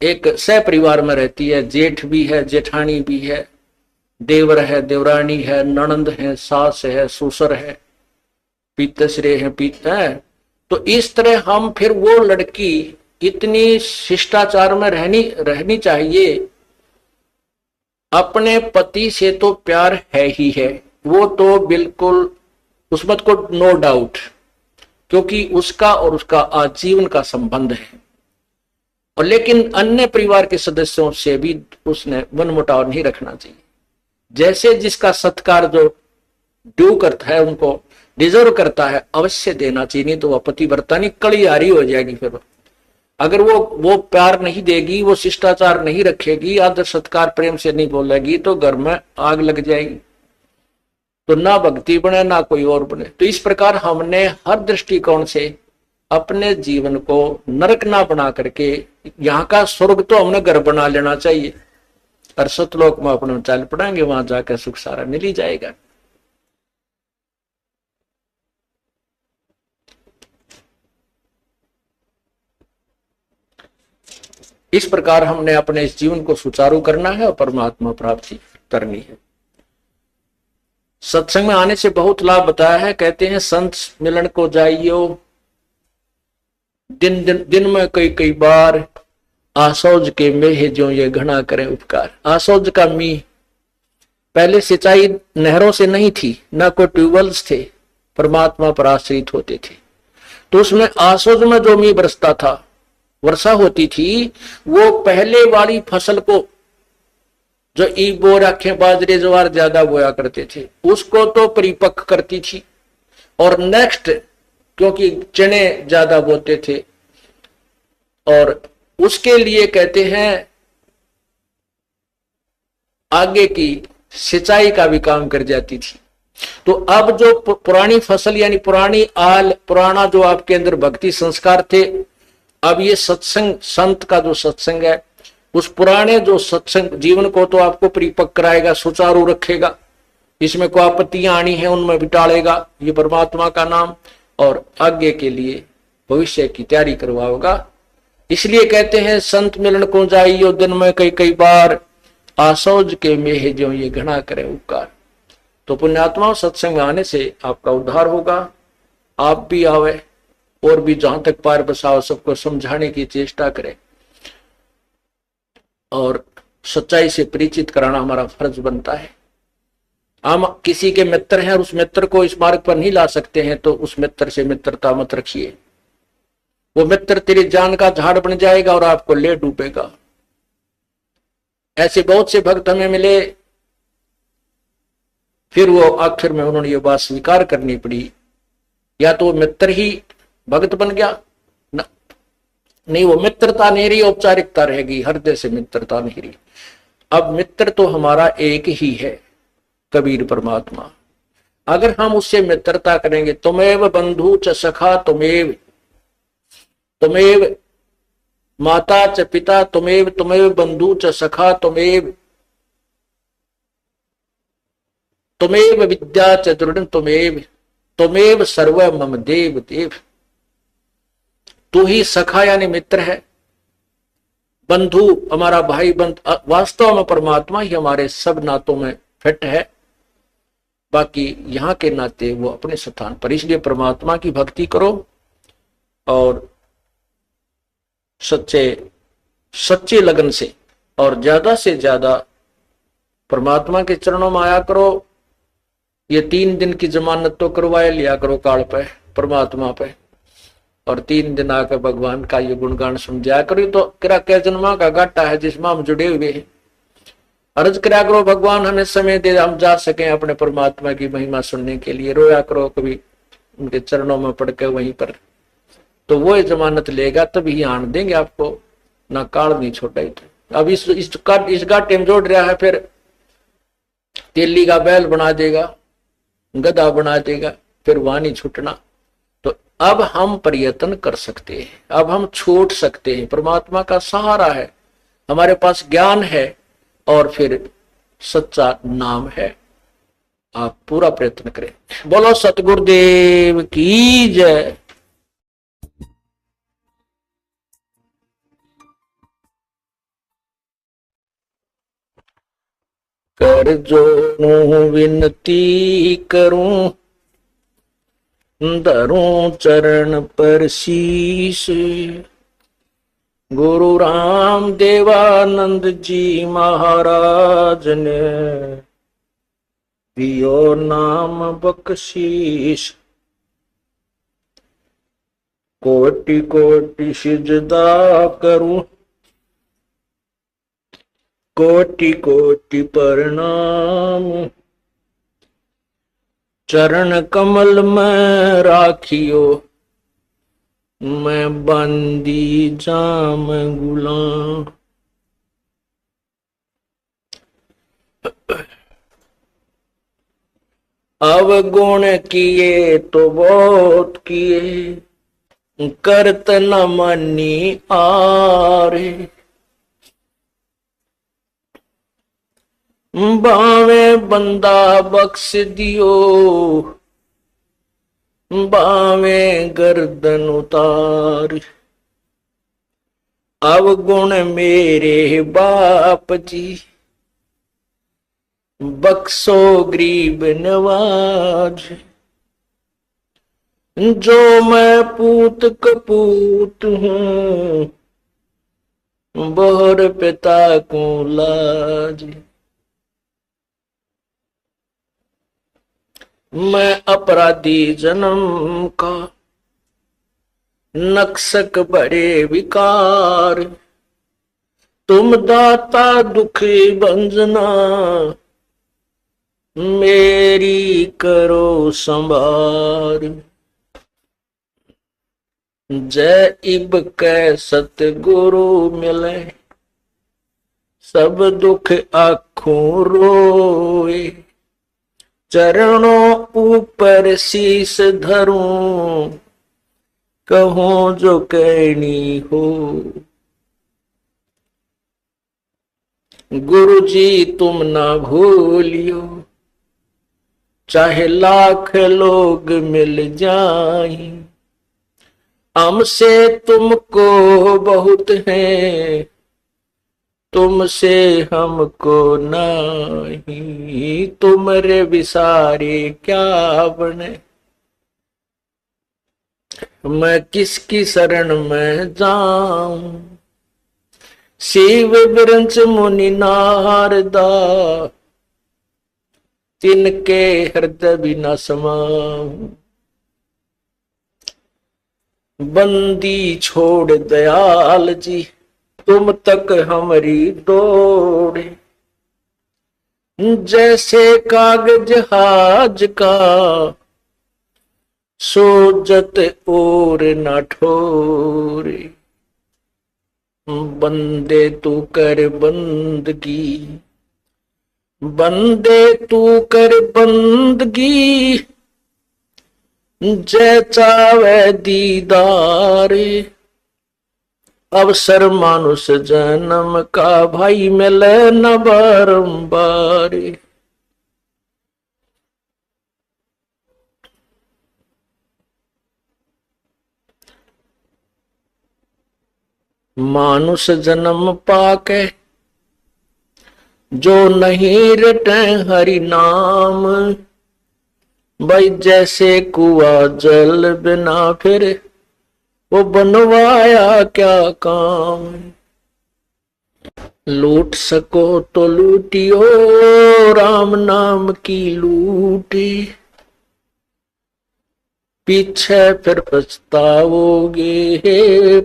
[SPEAKER 1] एक सह परिवार में रहती है, जेठ भी है, जेठानी भी है, देवर है, देवरानी है, ननंद है, सास है, ससुर है, पितश्रे है, तो इस तरह हम फिर वो लड़की इतनी शिष्टाचार में रहनी चाहिए। अपने पति से तो प्यार है ही है, वो तो बिल्कुल उसमें को नो डाउट, क्योंकि उसका और उसका आजीवन का संबंध है। और लेकिन अन्य परिवार के सदस्यों से भी उसने मनमुटाव नहीं रखना चाहिए। जैसे जिसका सत्कार जो ड्यू करता है, उनको डिजर्व करता है, अवश्य देना चाहिए, नहीं तो वह पतिव्रता नहीं कलियारी हो जाएगी। फिर अगर वो प्यार नहीं देगी, वो शिष्टाचार नहीं रखेगी, आदर सत्कार प्रेम से नहीं बोलेगी, तो घर में आग लग जाएगी, तो ना भक्ति बने ना कोई और बने। तो इस प्रकार हमने हर दृष्टिकोण से अपने जीवन को नरक ना बना करके, यहाँ का स्वर्ग तो हमने घर बना लेना चाहिए, और सतलोक में अपने चल पड़ेंगे, वहां जाकर सुख सारा मिल ही जाएगा। इस प्रकार हमने अपने इस जीवन को सुचारू करना है और परमात्मा प्राप्ति करनी है। सत्संग में आने से बहुत लाभ बताया है। कहते हैं संत मिलन को जाइयो, दिन में कई बार, आसौज के मेह जो ये घना करें उपकार। आसौज का मीह पहले सिंचाई नहरों से नहीं थी, ना कोई ट्यूबवेल्स थे, परमात्मा पर आश्रित होते थे। तो उसमें आसोज में जो मी बरसता था, वर्षा होती थी, वो पहले वाली फसल को, जो ईबो रखे बाजरे ज्वार ज्यादा बोया करते थे, उसको तो परिपक्व करती थी। और नेक्स्ट, क्योंकि चने ज्यादा बोते थे, और उसके लिए कहते हैं आगे की सिंचाई का भी काम कर जाती थी। तो अब जो पुरानी फसल यानी पुरानी आल, पुराना जो आपके अंदर भक्ति संस्कार थे, अब ये सत्संग, संत का जो सत्संग है, उस पुराने जो सत्संग जीवन को तो आपको परिपक्व कराएगा, सुचारू रखेगा, इसमें कोई आपत्तियां आनी है उनमें भी टालेगा, ये परमात्मा का नाम, और आगे के लिए भविष्य की तैयारी करवाओगा। इसलिए कहते हैं संत मिलन को जाइयो दिन में कई कई बार, आसौज के मेह जो ये घना करे उपकार। तो पुण्यात्माओं, सत्संग में आने से आपका उद्धार होगा। आप भी आवे और भी जहां तक पार बसाओ सबको समझाने की चेष्टा करें, और सच्चाई से परिचित कराना हमारा फर्ज बनता है। हम किसी के मित्र हैं और उस मित्र को इस मार्ग पर नहीं ला सकते हैं, तो उस मित्र से मित्रता मत रखिए। वो मित्र तेरी जान का झाड़ बन जाएगा और आपको ले डूबेगा। ऐसे बहुत से भक्त हमें मिले, फिर वो आखिर में उन्होंने ये बात स्वीकार करनी पड़ी, या तो मित्र ही भक्त बन गया ना, नहीं, वो मित्रता नहीं रही, औपचारिकता रहेगी, हृदय से मित्रता नहीं रही। अब मित्र तो हमारा एक ही है, कबीर परमात्मा। अगर हम उससे मित्रता करेंगे, तुमेव बंधु च सखा तुमेव, तुमेव माता च पिता तुमेव, तुमेव बंधु च सखा तुमेव, तुमेव विद्या च दृढ़ तुमेव, तुमेव सर्व मम देव देव। तू ही सखा यानी मित्र है, बंधु हमारा भाई बंध, वास्तव में परमात्मा ही हमारे सब नातों में फिट है, बाकी यहाँ के नाते वो अपने स्थान पर। इसलिए परमात्मा की भक्ति करो और सच्चे लगन से और ज्यादा से ज्यादा परमात्मा के चरणों में आया करो। ये 3 दिन की जमानत तो करवाए लिया करो काल पे, परमात्मा पे, और 3 दिन आकर भगवान का ये गुणगान समझाया करो। तो किरा क्या जन्मा का घाटा है जिसमें हम जुड़े हुए हैं। अर्ज करा करो भगवान हमें समय दे, हम जा सकें अपने परमात्मा की महिमा सुनने के लिए। रोया करो कभी उनके चरणों में पड़ के वहीं पर, तो वो जमानत लेगा तभी आन देंगे आपको, ना काल नहीं छोटा ही। अब इस घाटे में जोड़ रहा है, फिर तेली का बैल बना देगा, गधा बना देगा, फिर वहां नहीं छूटना। तो अब हम प्रयत्न कर सकते हैं, अब हम छूट सकते हैं। परमात्मा का सहारा है, हमारे पास ज्ञान है और फिर सच्चा नाम है। आप पूरा प्रयत्न करें। बोलो सतगुरुदेव की जय। कर जोनू विनती करूं, धरूं चरण पर शीश, गुरु राम देवानंद जी महाराज ने दियो नाम बख्शीश। कोटि कोटि सिजदा करूं, कोटि कोटि प्रणाम, चरण कमल में राखियो, मैं बंदी जाम गुलाम। अवगुण किए तो बहुत किए, करत न मनी आरे, बावे बंदा बख्श दियो, बावे गर्दन उतार। अवगुण मेरे बाप जी, बख्शो गरीब नवाज। जो मैं पूत कपूत हूँ, बोहर पिता को लाज। मैं अपराधी जन्म का, नक्सक बड़े विकार, तुम दाता दुखी भंजना, मेरी करो संभार। जय इब कै सतगुरु मिले, सब दुख आँखों रोए, चरणों ऊपर शीस धरूं, कहूं जो कहनी हो। गुरु जी तुम ना भूलियो, चाहे लाख लोग मिल जाएं, हमसे तुमको बहुत है, तुमसे हमको नहीं, तुमरे विसारे क्या बने, मैं किसकी शरण में जाऊं। शिव बिरंच मुनि नारदा, तिनके हृदय बिना समाऊं। बंदी छोड़ दयाल जी, तुम तक हमारी दौड़, जैसे कागज हाज का, सोजत और न ठोरे। बंदे तू कर बंदगी, बंदे तू कर बंदगी, जय चावे दीदार। अवसर मानुष जन्म का, भाई मिले न बारंबार। मानुष जन्म पाके, जो नहीं रटे हरि नाम, भाई जैसे कुआ जल बिना फिर, वो बनवाया क्या काम। लूट सको तो लूटियो, राम नाम की लूटी, पीछे फिर पछताओगे,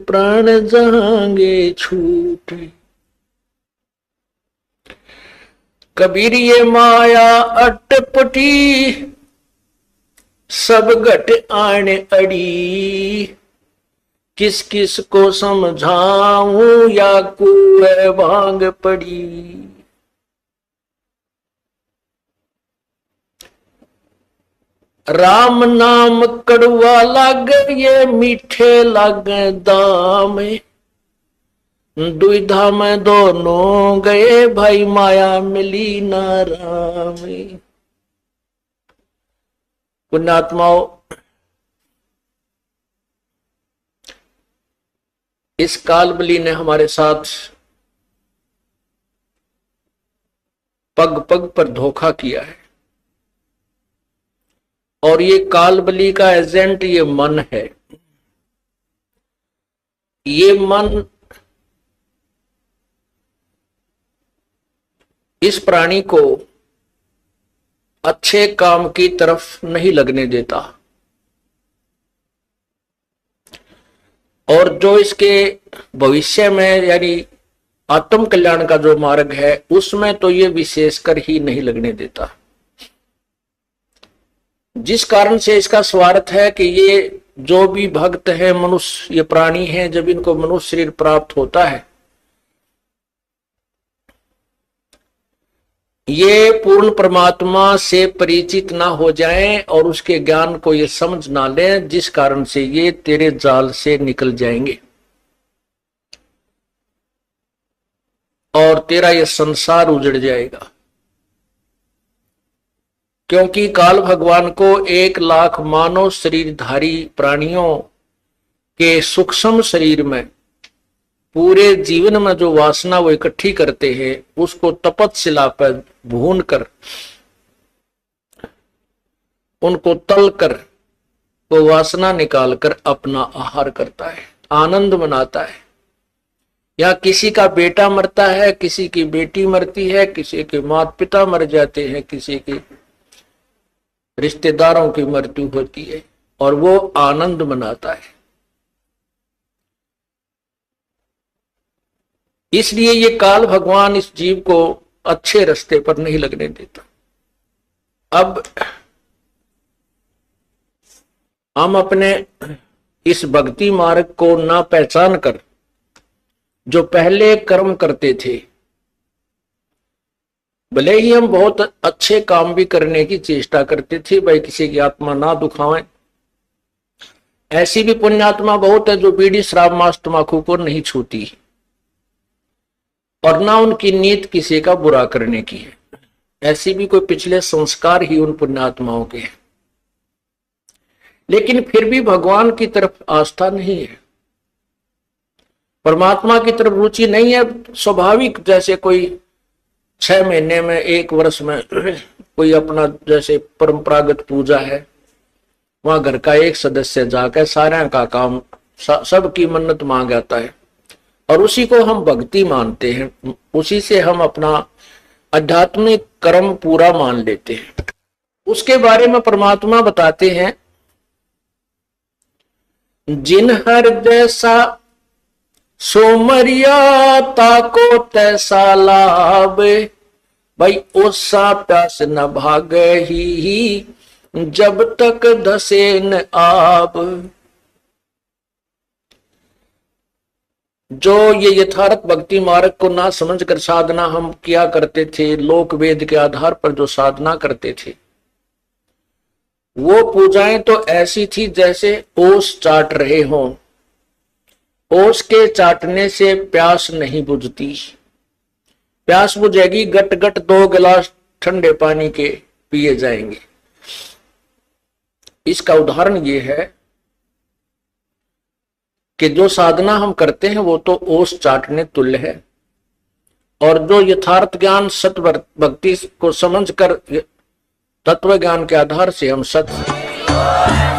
[SPEAKER 1] प्राण जाएंगे छूटे। कबीर ये माया अटपटी, सब घट आने अड़ी, किस किस को समझाऊं, या कुएं भांग पड़ी। राम नाम कड़वा लागे, ये मीठे लागे दाम, दुविधा में दोनों गए, भाई माया मिली ना राम। पुण्यात्माओं, इस कालबली ने हमारे साथ पग पग पर धोखा किया है, और ये कालबली का एजेंट ये मन है। ये मन इस प्राणी को अच्छे काम की तरफ नहीं लगने देता, और जो इसके भविष्य में यानी आत्म कल्याण का जो मार्ग है उसमें तो ये विशेषकर ही नहीं लगने देता। जिस कारण से इसका स्वार्थ है कि ये जो भी भक्त है, मनुष्य ये प्राणी है, जब इनको मनुष्य शरीर प्राप्त होता है, ये पूर्ण परमात्मा से परिचित ना हो जाएं और उसके ज्ञान को ये समझ ना लें, जिस कारण से ये तेरे जाल से निकल जाएंगे और तेरा ये संसार उजड़ जाएगा। क्योंकि काल भगवान को 1,00,000 मानव शरीरधारी प्राणियों के सूक्ष्म शरीर में पूरे जीवन में जो वासना वो इकट्ठी करते हैं, उसको तपतशिला पर भून कर, उनको तल कर, वो वासना निकाल कर अपना आहार करता है, आनंद मनाता है। या किसी का बेटा मरता है, किसी की बेटी मरती है, किसी के माता पिता मर जाते हैं, किसी के रिश्तेदारों की मृत्यु होती है, और वो आनंद मनाता है। इसलिए ये काल भगवान इस जीव को अच्छे रास्ते पर नहीं लगने देता। अब हम अपने इस भक्ति मार्ग को ना पहचान कर जो पहले कर्म करते थे, भले ही हम बहुत अच्छे काम भी करने की चेष्टा करते थे, भाई किसी की आत्मा ना दुखाएं, ऐसी भी पुण्यात्मा बहुत है जो बीड़ी शराब मांस तंबाकू को नहीं छूती और ना उनकी नीयत किसी का बुरा करने की है। ऐसी भी कोई पिछले संस्कार ही उन पुण्यात्माओं के हैं, लेकिन फिर भी भगवान की तरफ आस्था नहीं है, परमात्मा की तरफ रुचि नहीं है। स्वाभाविक जैसे कोई 6 महीने में 1 वर्ष में कोई अपना जैसे परंपरागत पूजा है, वहां घर का एक सदस्य जाकर सारे का काम सबकी मन्नत मांग आता है और उसी को हम भक्ति मानते हैं, उसी से हम अपना आध्यात्मिक कर्म पूरा मान लेते हैं। उसके बारे में परमात्मा बताते हैं, जिन हृदय सा सोमरिया ताको तैसा लाभ, भाई ओसा प्यास न भागे ही जब तक धसे न आब। जो ये यथार्थ भक्ति मार्ग को ना समझकर साधना हम किया करते थे, लोक वेद के आधार पर जो साधना करते थे, वो पूजाएं तो ऐसी थी जैसे ओस चाट रहे हों। ओस के चाटने से प्यास नहीं बुझती, प्यास बुझेगी गट गट 2 गिलास ठंडे पानी के पिए जाएंगे। इसका उदाहरण ये है कि जो साधना हम करते हैं वो तो ओस चाटने तुल्य है, और जो यथार्थ ज्ञान सत्य भक्ति को समझकर तत्व ज्ञान के आधार से हम सत्य